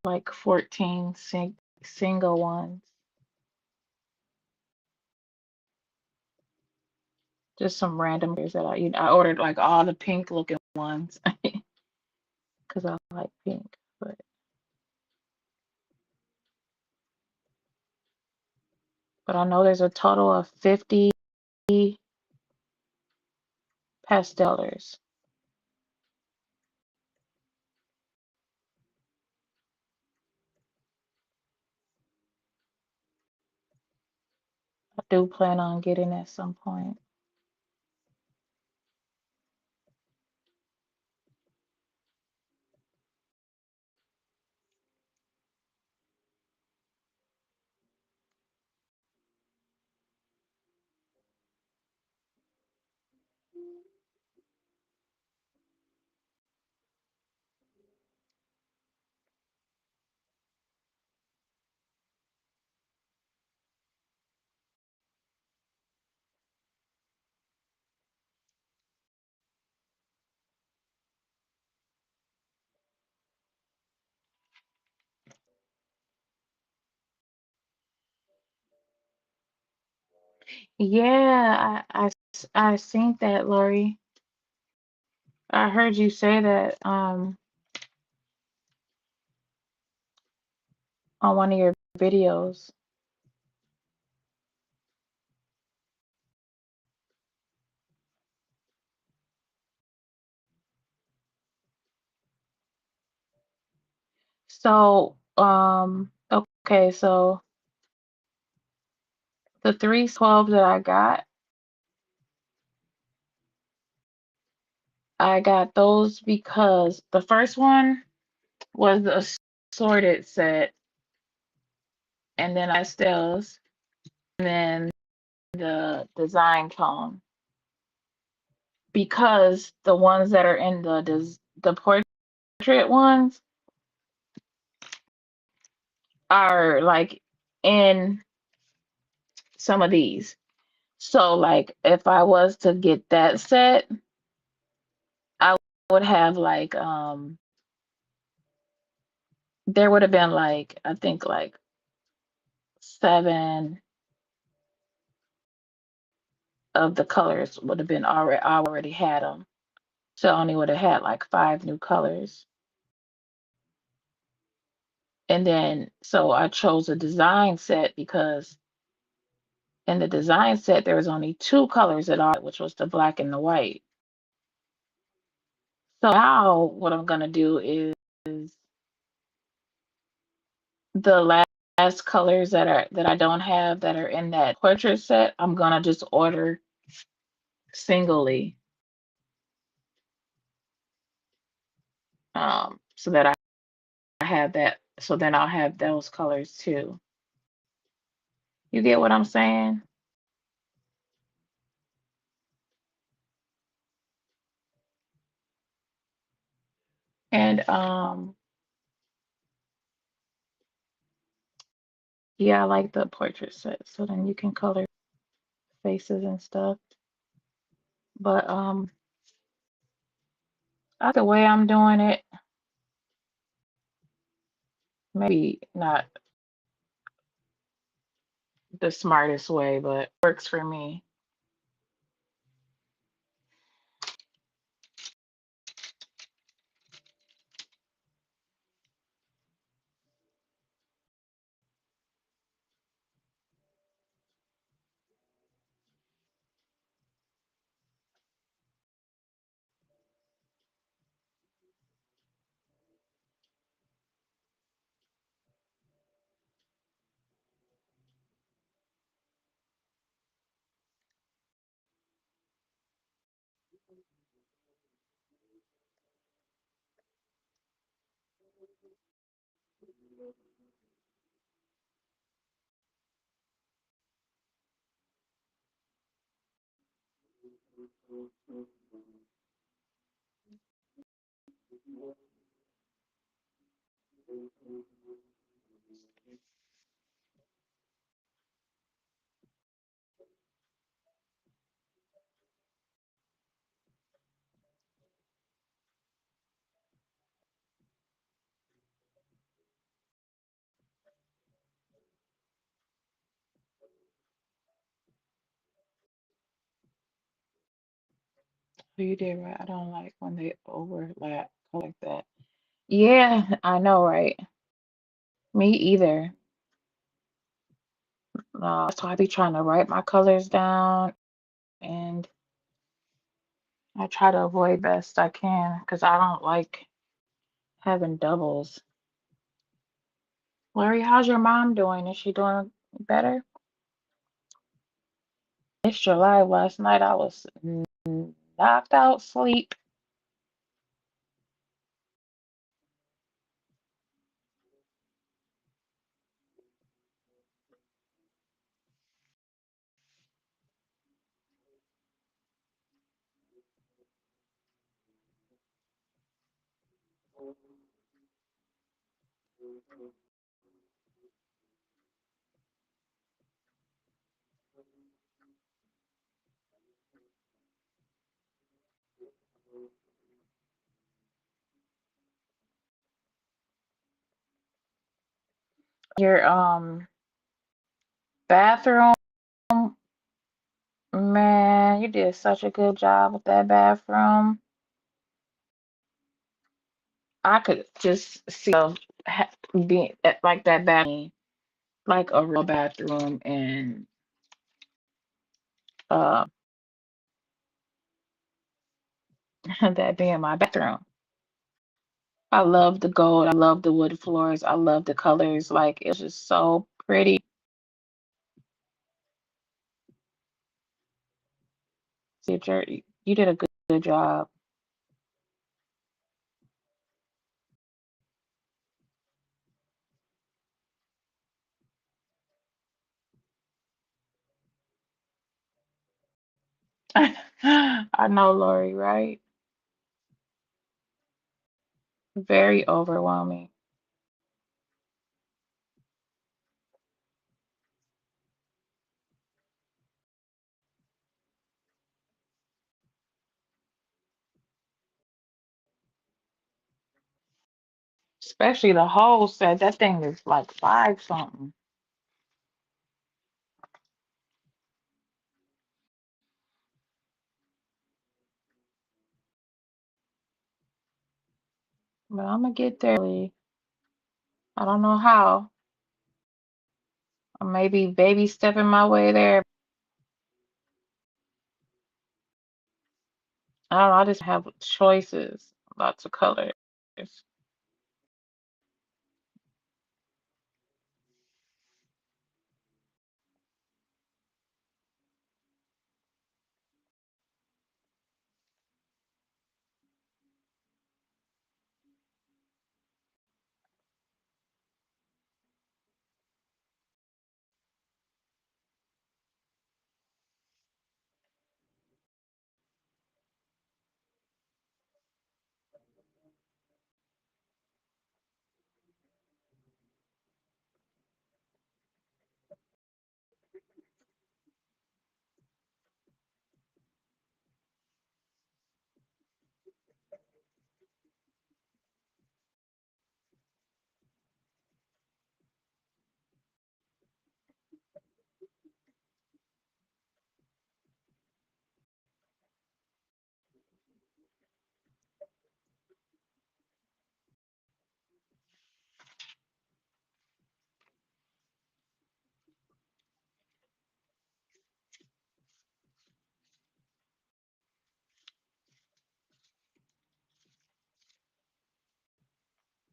like 14 single ones. Just some random colors that I ordered like all the pink looking ones because I like pink. But I know there's a total of 50 pastelers. I do plan on getting at some point. Yeah, I seen that, Lori. I heard you say that on one of your videos. So, okay, so the 312 that I got those because the first one was the assorted set, and then I stills, and then the design tone. Because the ones that are in the portrait ones are like in some of these. So like if I was to get that set, I would have like there would have been like I think like 7 of the colors would have been already had them. So I only would have had like 5 new colors. And then so I chose a design set because in the design set there was only 2 colors at all, which was the black and the white. So now what I'm gonna do is the last colors that I don't have that are in that portrait set, I'm gonna just order singly, so that I have that. So then I'll have those colors too. You get what I'm saying? And yeah, I like the portrait set. So then you can color faces and stuff. But I like the way I'm doing it. Maybe not the smartest way, but works for me. You did right. I don't like when they overlap like that. Yeah, I know, right? Me either. That's why I be trying to write my colors down, and I try to avoid best I can because I don't like having doubles. Larry, how's your mom doing? Is she doing better? It's July. Last night I was knocked out sleep. Your bathroom, man, you did such a good job with that bathroom. I could just see being like that bathroom, like a real bathroom, and uh, that being my bathroom. I love the gold. I love the wood floors. I love the colors. Like it's just so pretty. You did a good job. I know, Lori, right? Very overwhelming. Especially the whole set. That thing is like five something. But I'm gonna get there. Lee. I don't know how. Or maybe baby stepping my way there. I don't know. I just have choices, lots of colors.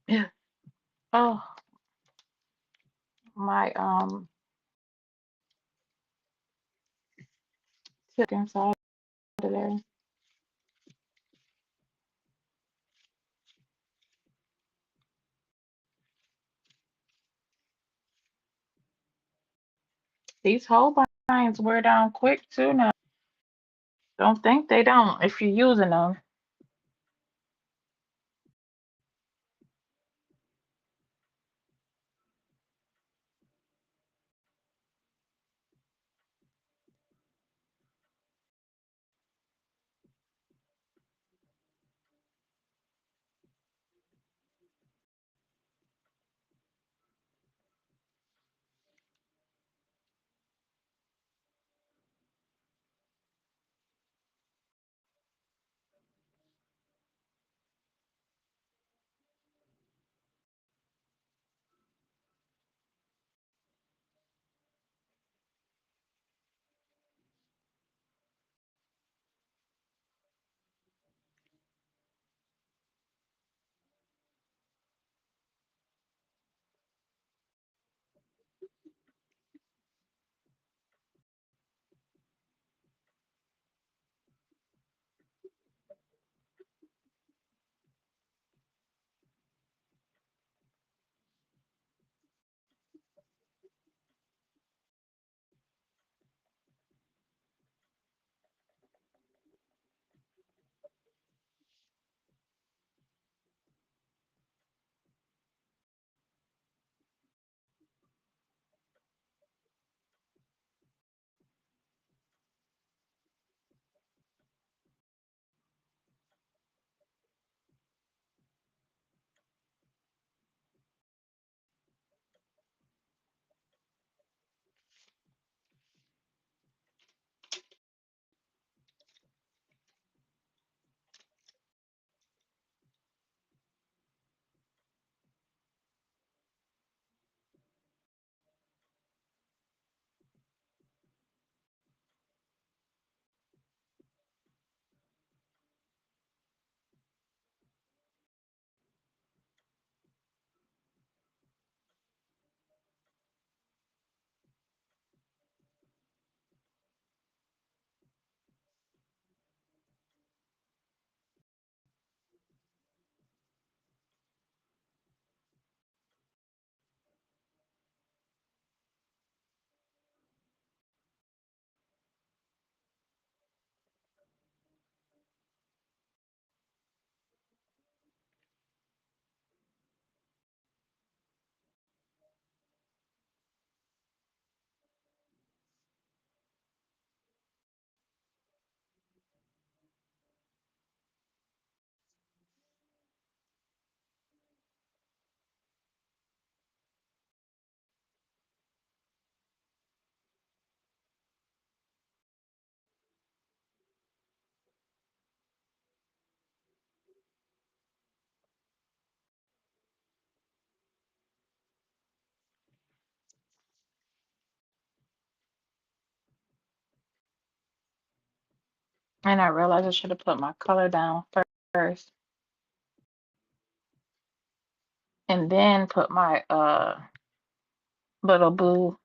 Yeah. Oh, my took inside of there. These Holbeins wear down quick too now. Don't think they don't if you're using them. And I realized I should have put my color down first and then put my little blue,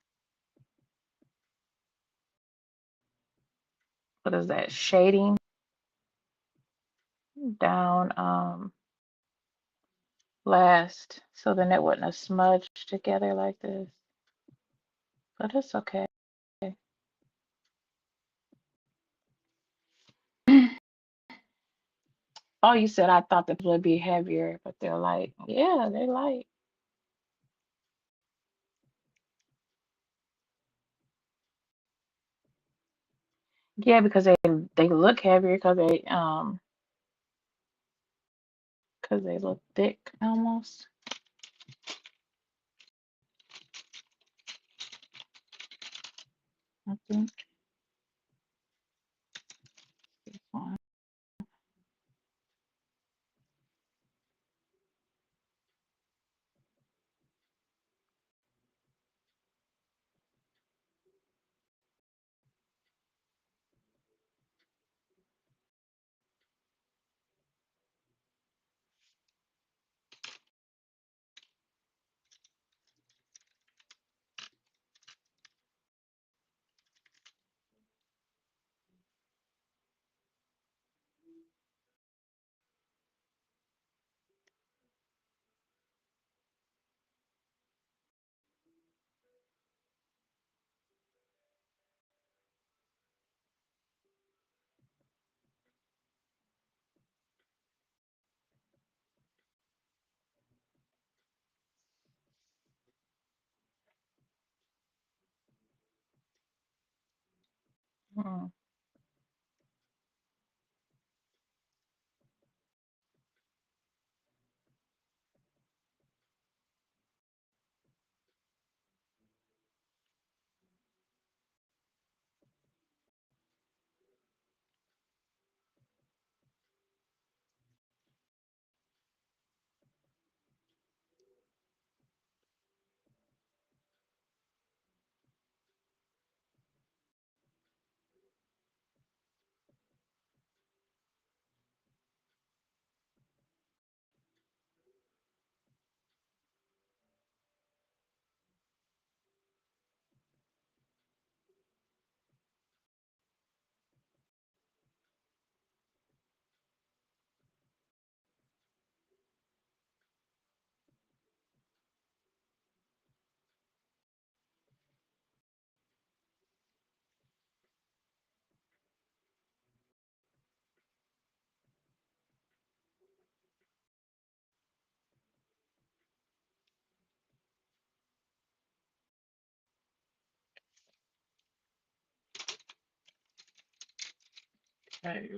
what is that, shading down last, so then it wouldn't have smudged together like this. But it's okay. Oh, you said I thought the would be heavier, but they're light. Yeah, they're light. Yeah, because they look heavier because they look thick almost. I think this one. Mm. Okay.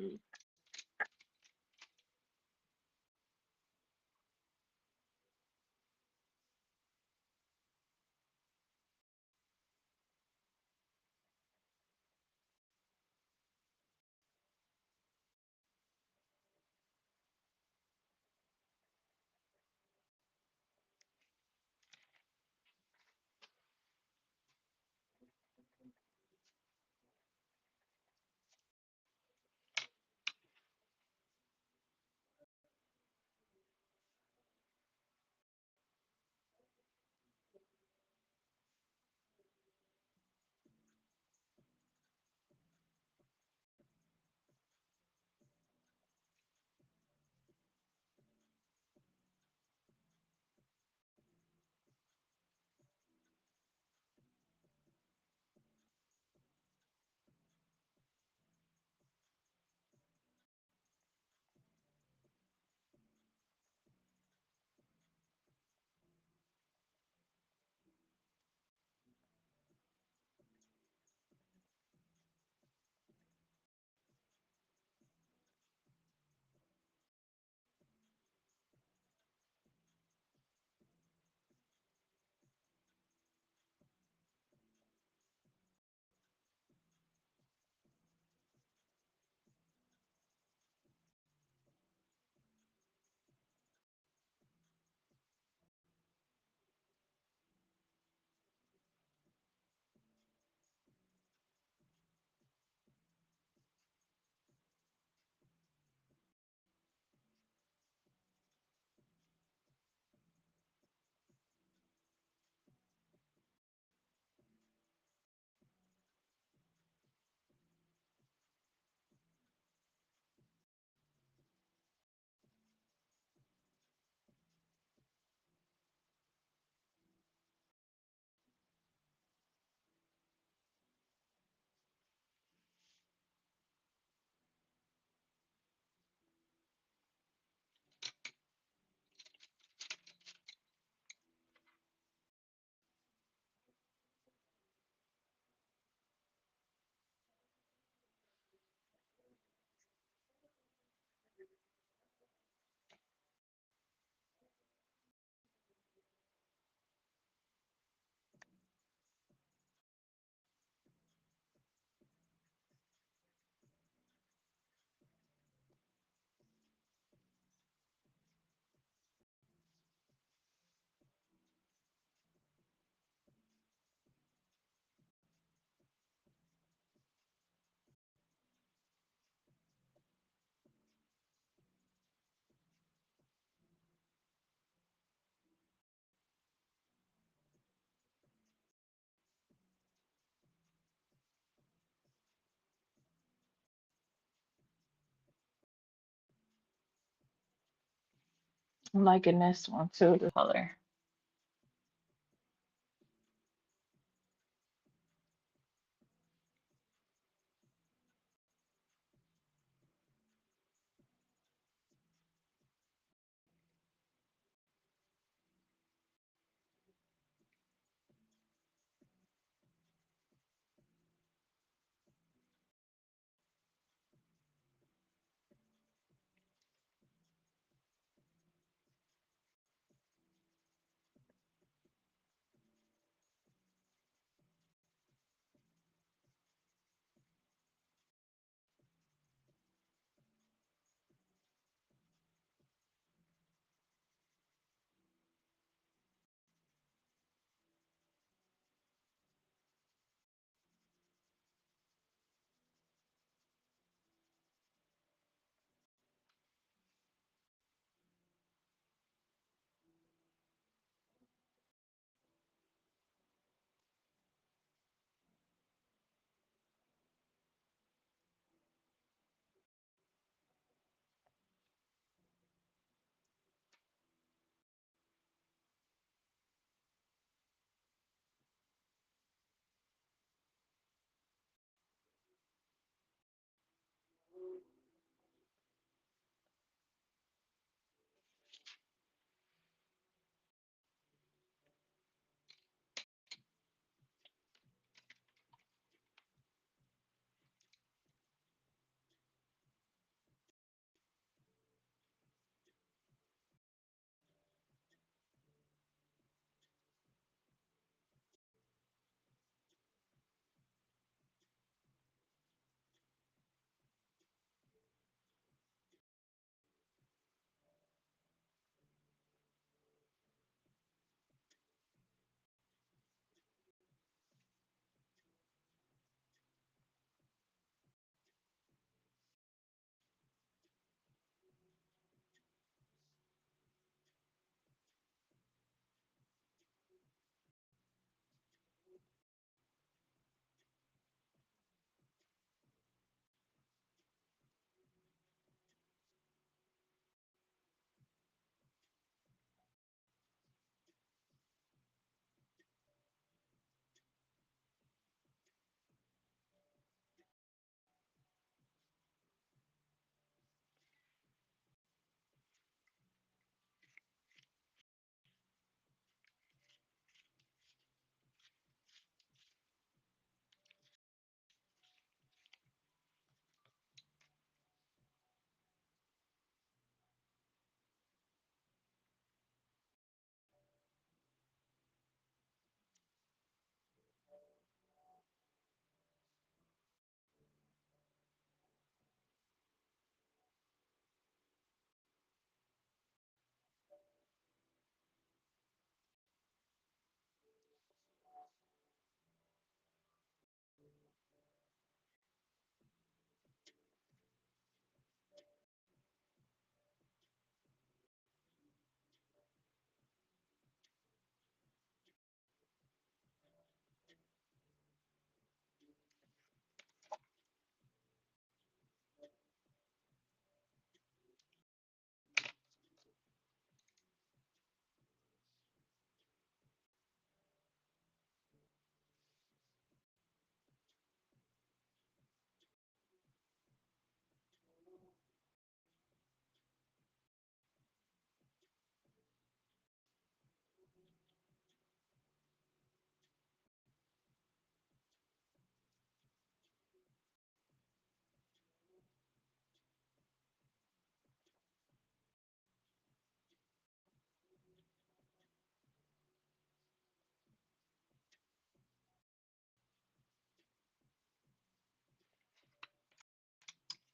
I'm liking this one too, the color.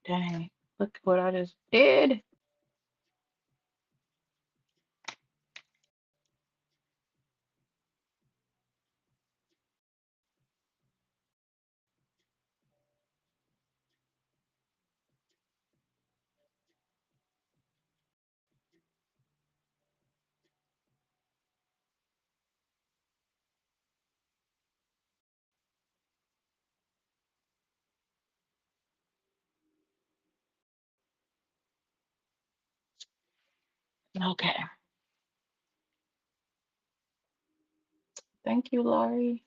Dang, look what I just did. Okay. Thank you, Laurie.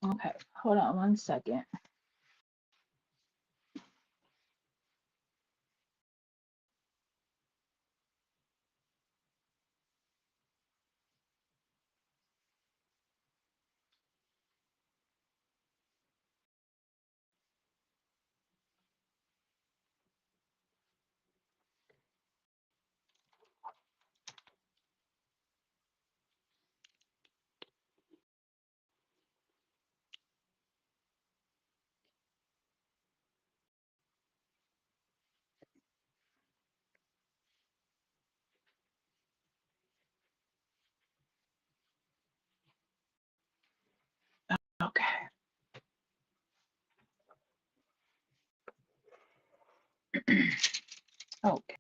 Okay, hold on 1 second. Okay. Okay.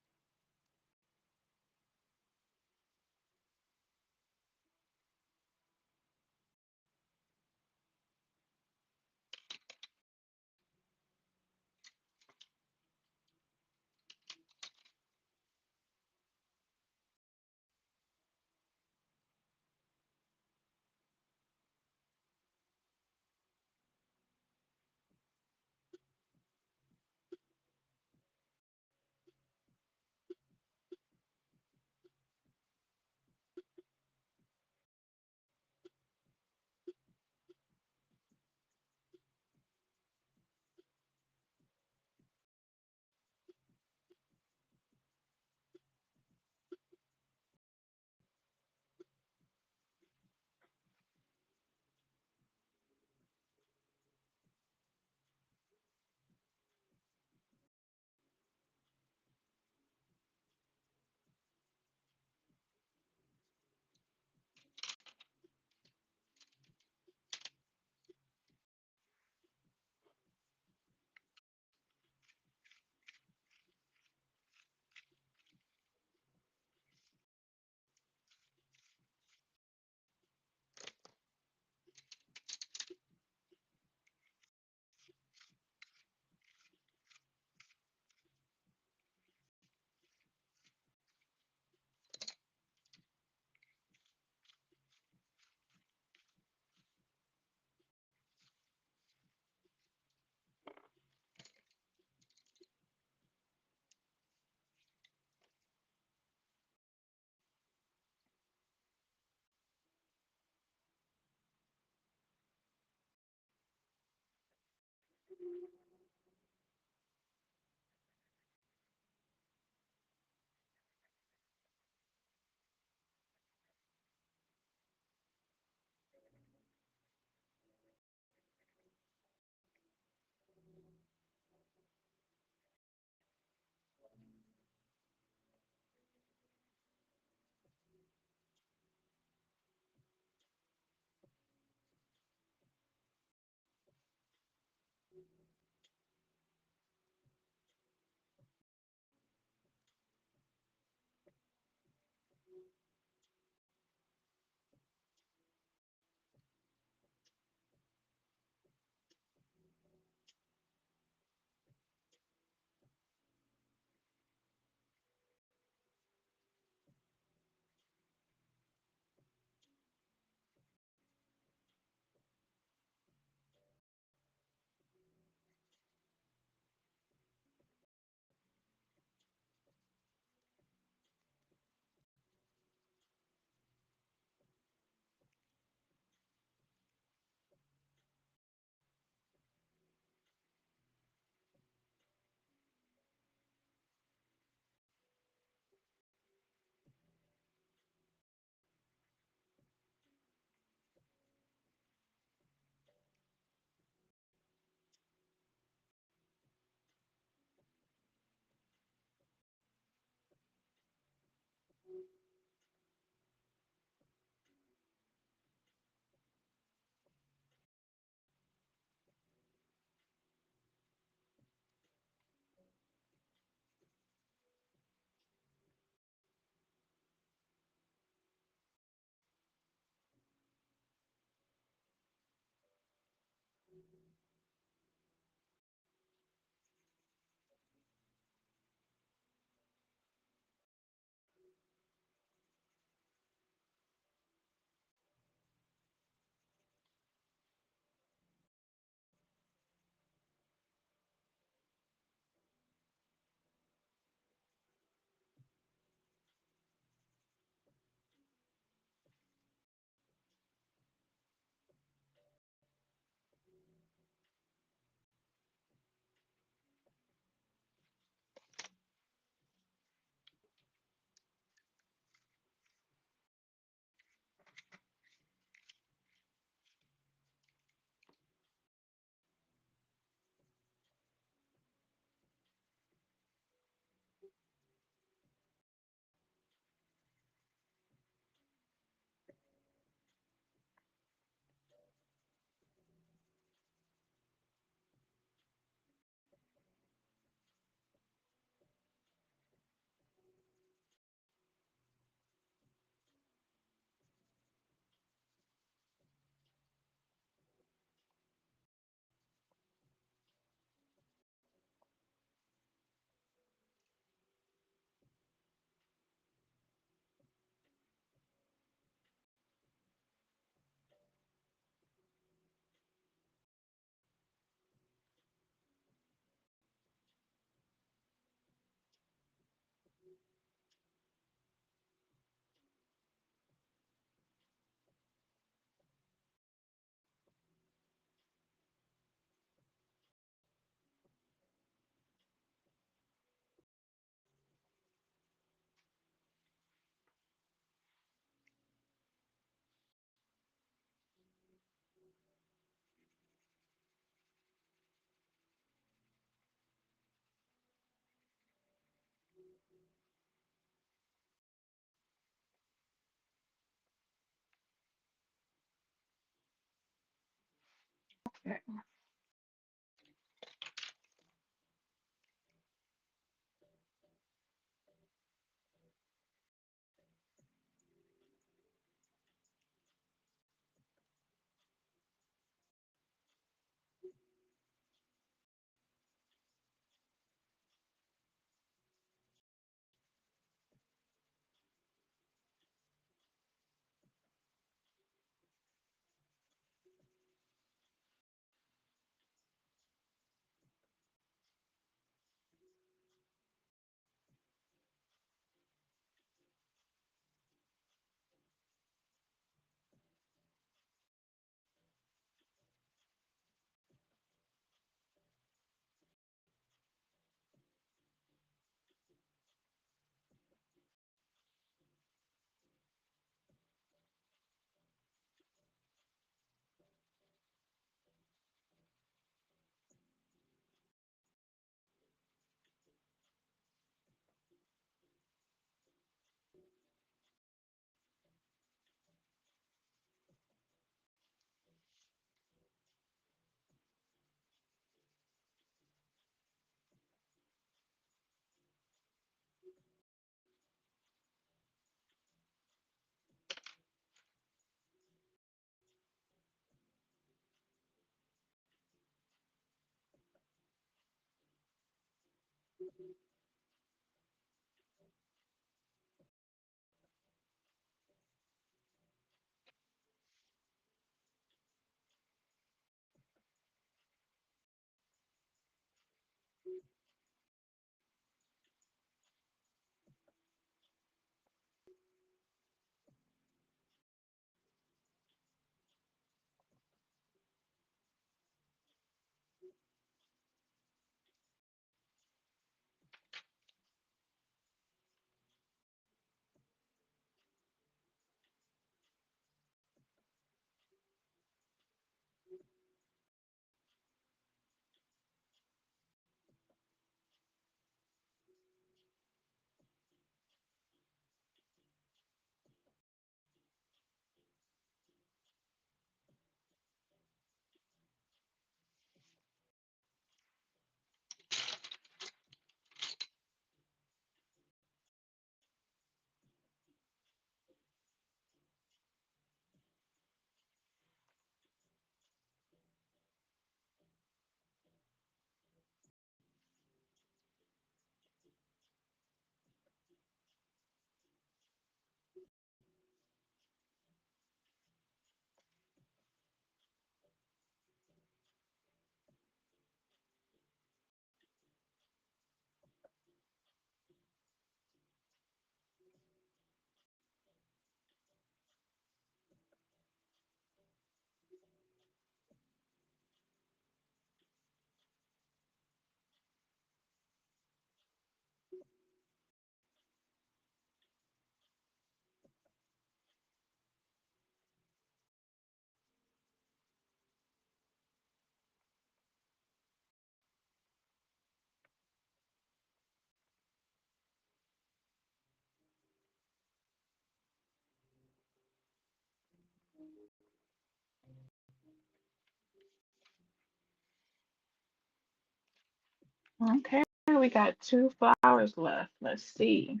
Okay, we got two flowers left. Let's see.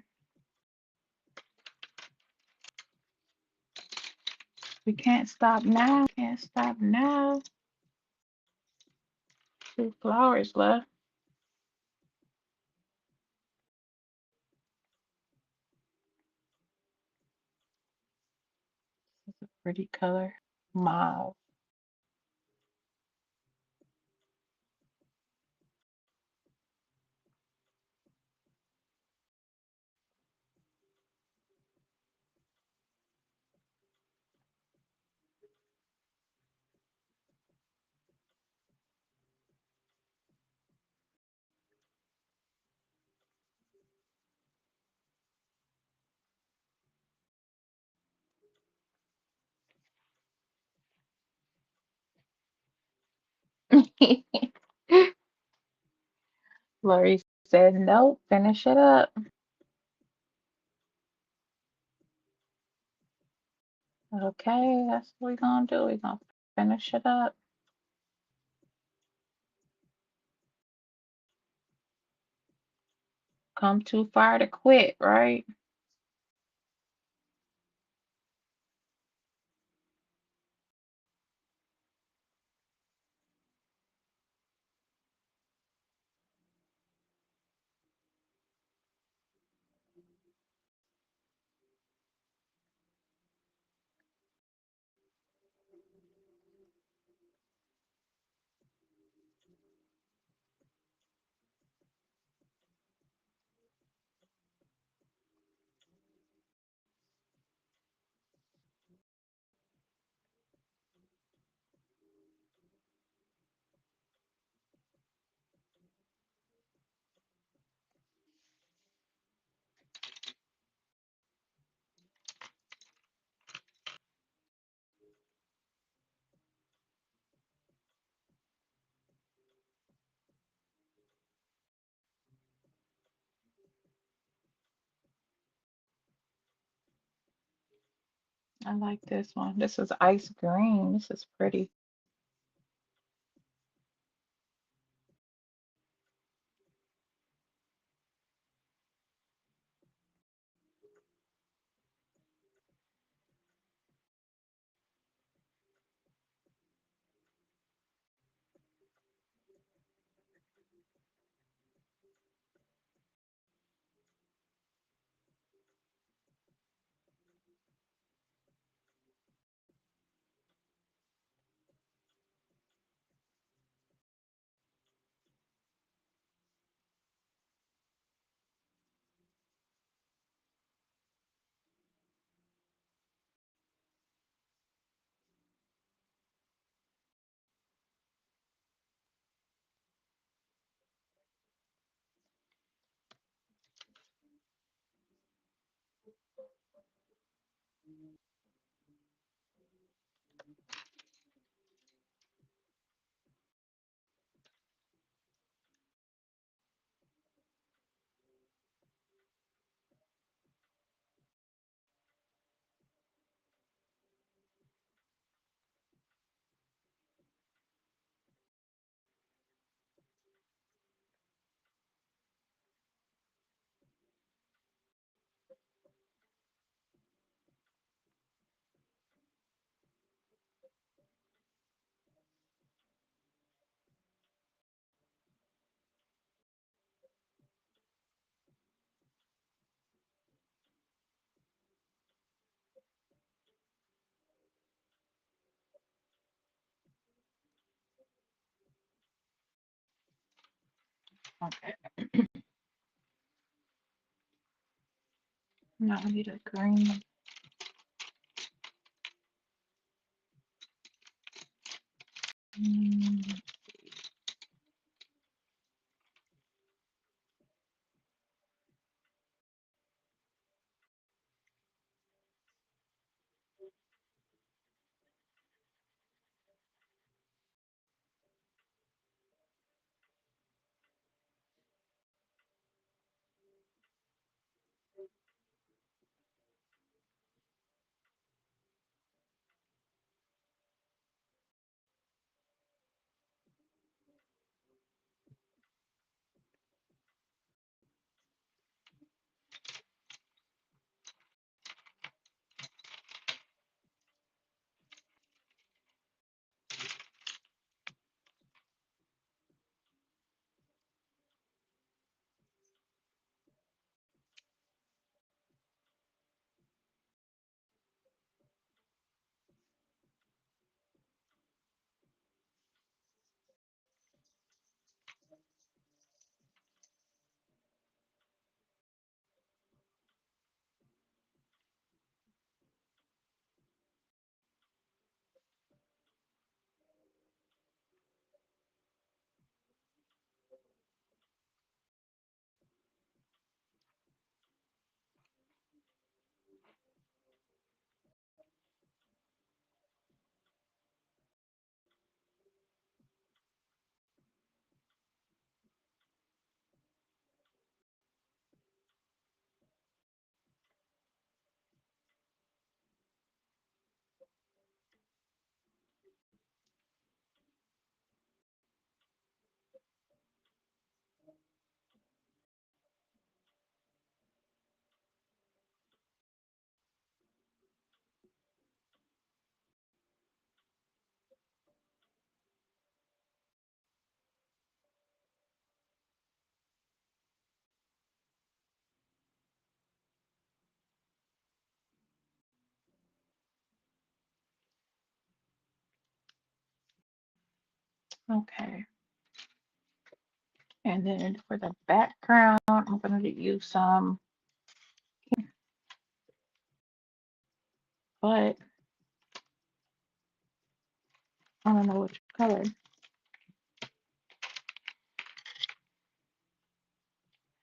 We can't stop now. Can't stop now. Two flowers left. It's a pretty color. Mauve. Lori said, nope, finish it up. Okay, that's what we're gonna do. We're gonna finish it up. Come too far to quit, right? I like this one. This is ice green. This is pretty. Okay. Now I need a green. Mm, okay. And then for the background, I'm going to use some, but I don't know which color.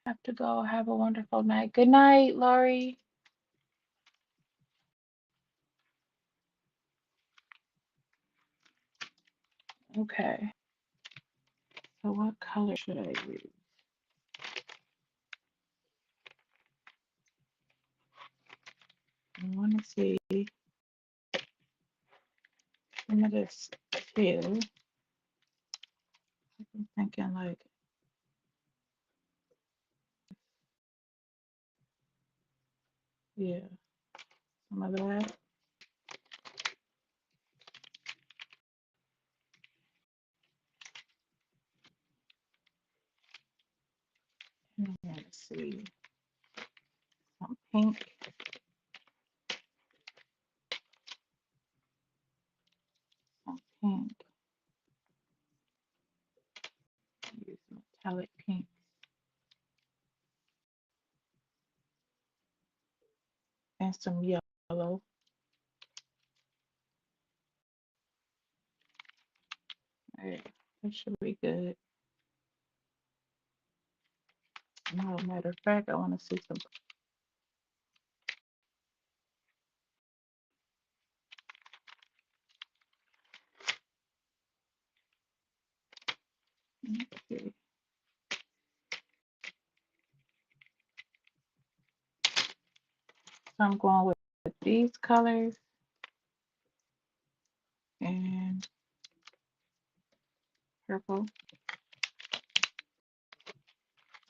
Have to go. Have a wonderful night. Good night, Laurie. Okay. So what color should I use? I want to see some of this too. I'm thinking like, yeah, some of that. And I want to see some pink, some pink. Use metallic pink and some yellow. All right, that should be good. No, matter of fact, I want to see some Let's see. So I'm going with these colors and purple.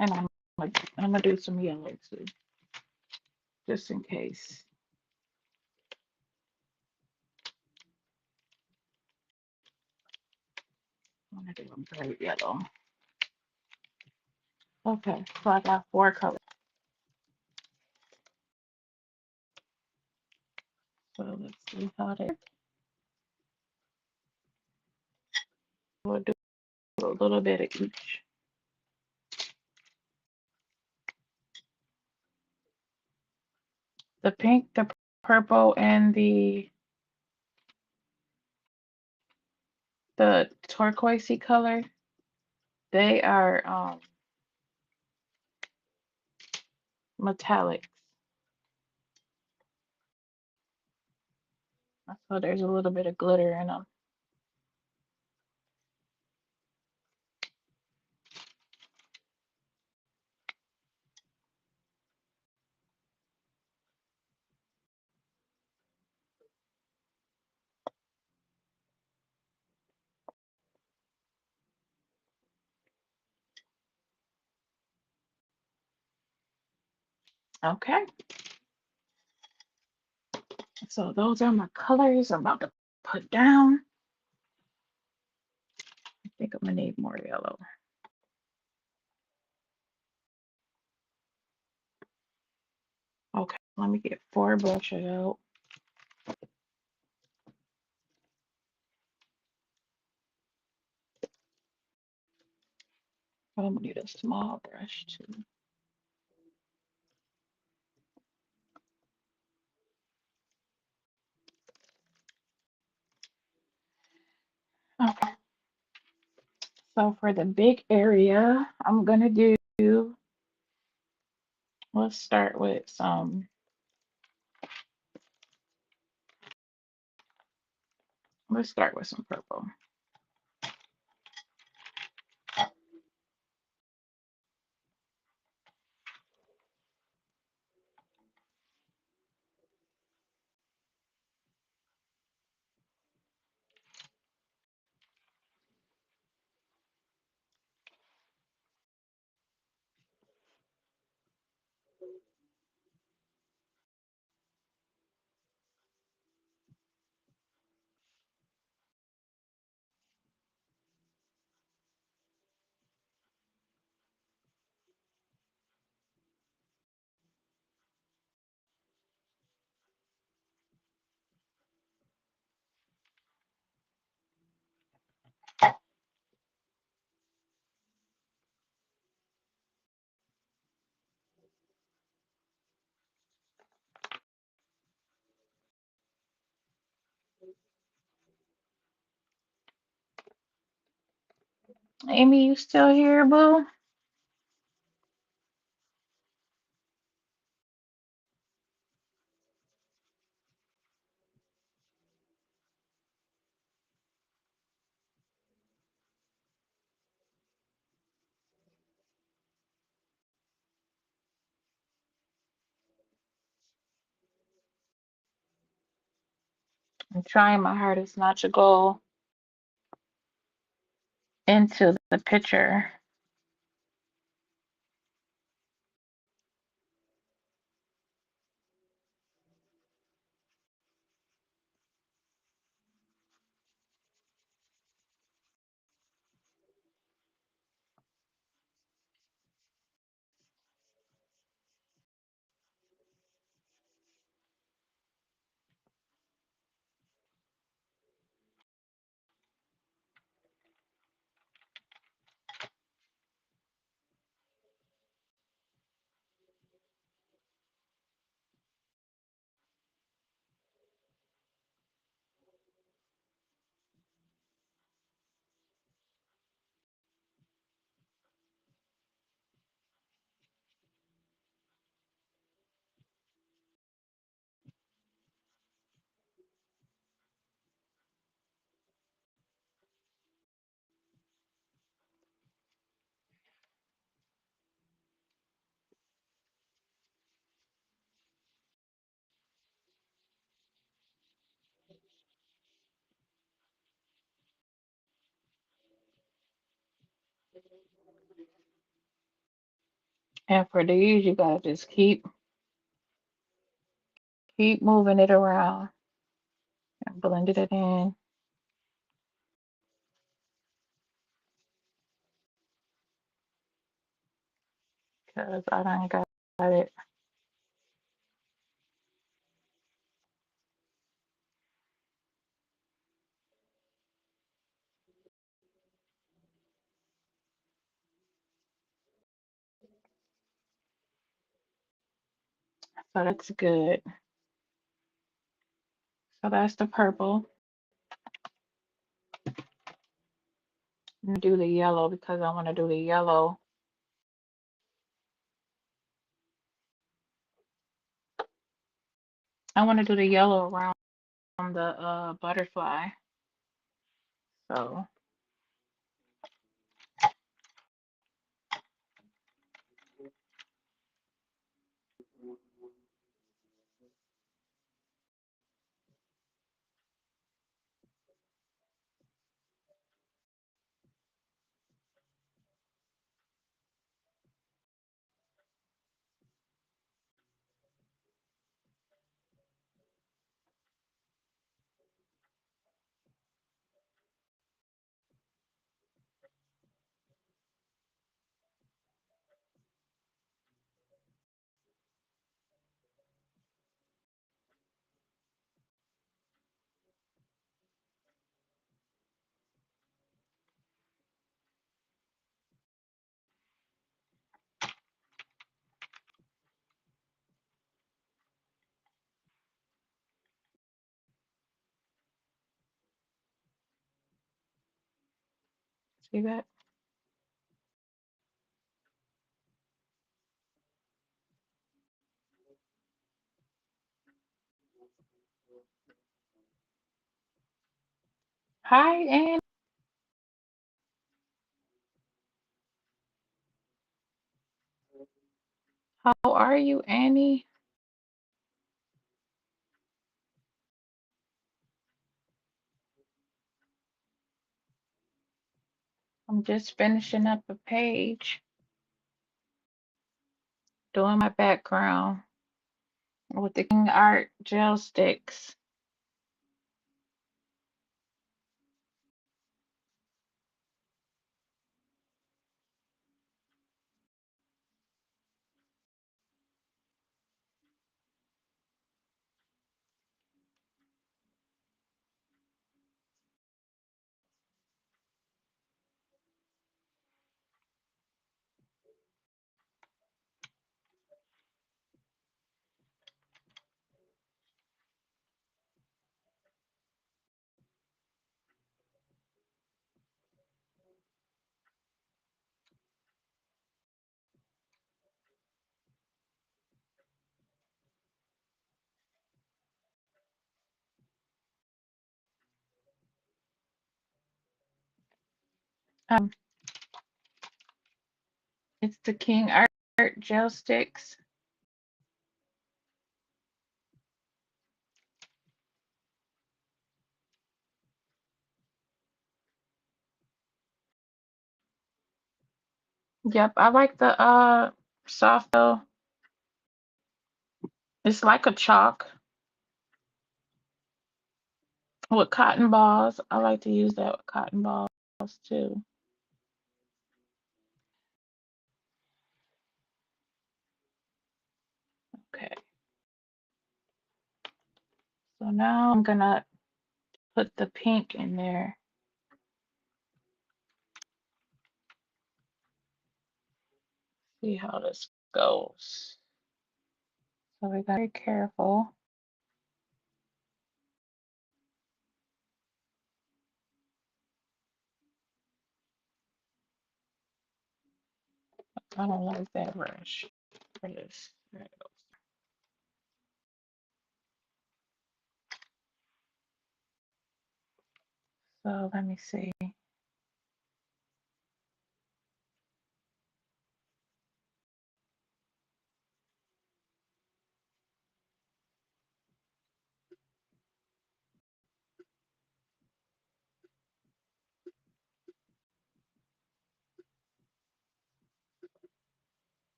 And I'm gonna do some yellow too, just in case. I'm gonna do a bright yellow. Okay, so I got 4 colors. So let's see how they. We'll do a little bit of each. The pink, the purple, and the turquoisey color, they are metallics. So there's a little bit of glitter in them. Okay, so those are my colors I'm about to put down. I think I'm gonna need more yellow. Okay, let me get 4 brushes out. I'm gonna need a small brush too. Okay, so for the big area, I'm gonna do, let's start with some purple. Amy, you still here, boo? I'm trying my hardest not to go into the picture. And for these, you gotta just keep moving it around and blending it in because I done got it. So that's good. So that's the purple. I'm gonna do the yellow because I want to do the yellow. I want to do the yellow around the butterfly. So see that? Hi, Annie. How are you, Annie? I'm just finishing up a page, doing my background with the King Art gel sticks. Um, it's the King Art gel sticks. Yep, I like the soft though. It's like a chalk with cotton balls. I like to use that with cotton balls too. Okay, so now I'm gonna put the pink in there. See how this goes. So we gotta be careful. I don't like that brush for this. There it goes. So let me see.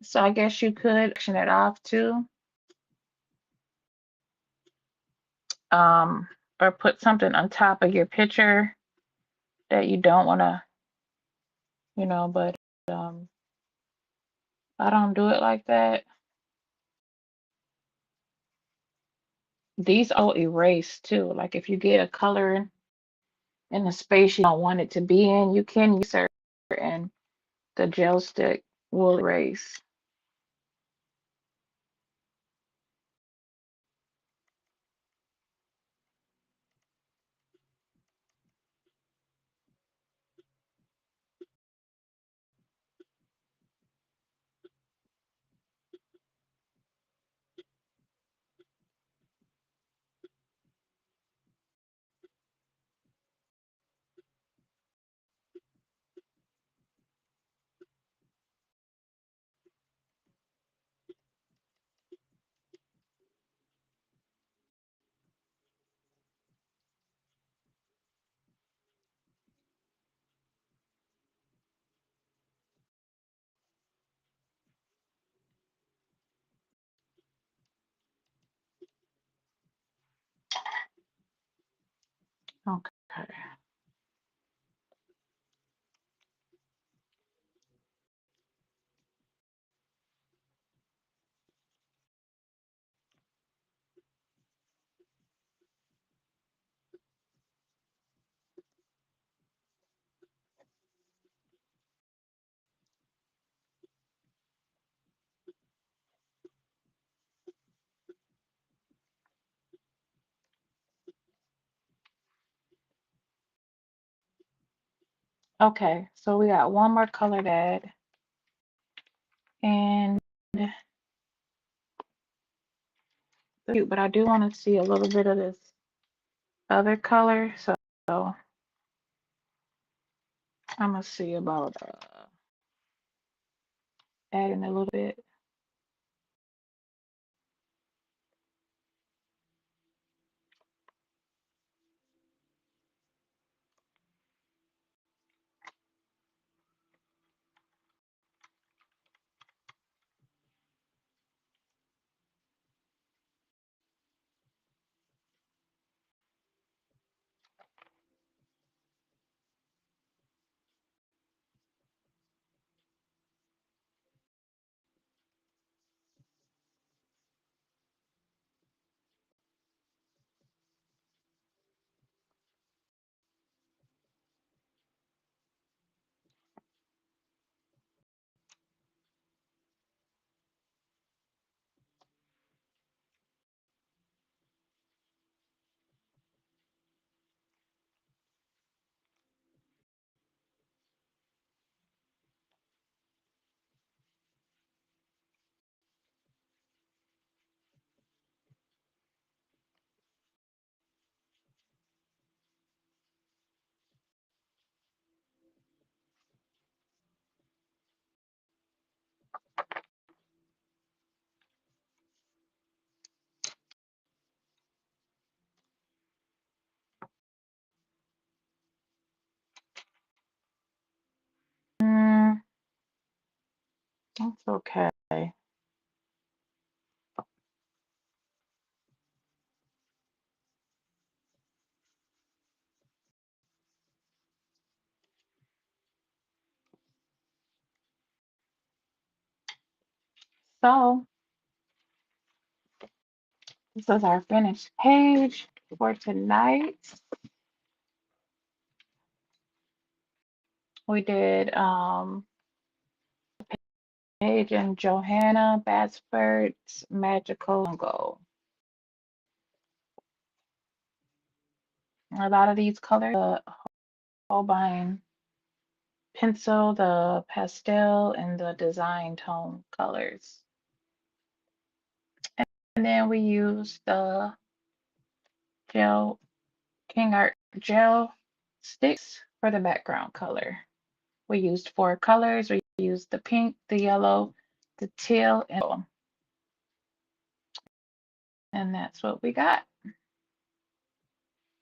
So I guess you could section it off too. Or put something on top of your picture that you don't want to, but I don't do it like that. These all erase too. Like if you get a color in a space you don't want it to be in, you can use it and the gel stick will erase. Okay. Okay, so we got one more color to add. And but I do want to see a little bit of this other color. So I'm gonna see about adding a little bit. Mm, that's okay. So this is our finished page for tonight. We did Paige and Johanna Basford's Magical Logo. A lot of these colors, the Holbein pencil, the pastel, and the design tone colors. And then we used the gel King Art gel sticks for the background color. We used 4 colors. We used the pink, the yellow, the teal, and that's what we got.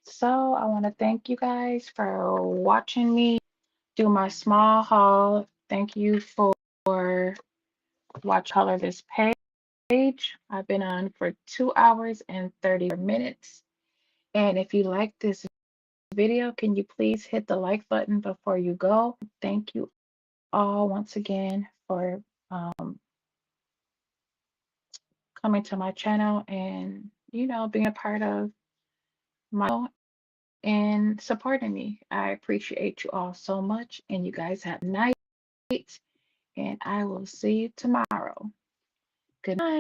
So I want to thank you guys for watching me do my small haul. Thank you for watch color this page. I've been on for 2 hours and 34 minutes. And if you like this video, can you please hit the like button before you go? Thank you all once again for coming to my channel and, being a part of my and supporting me. I appreciate you all so much. And you guys have a night. And I will see you tomorrow. Good night.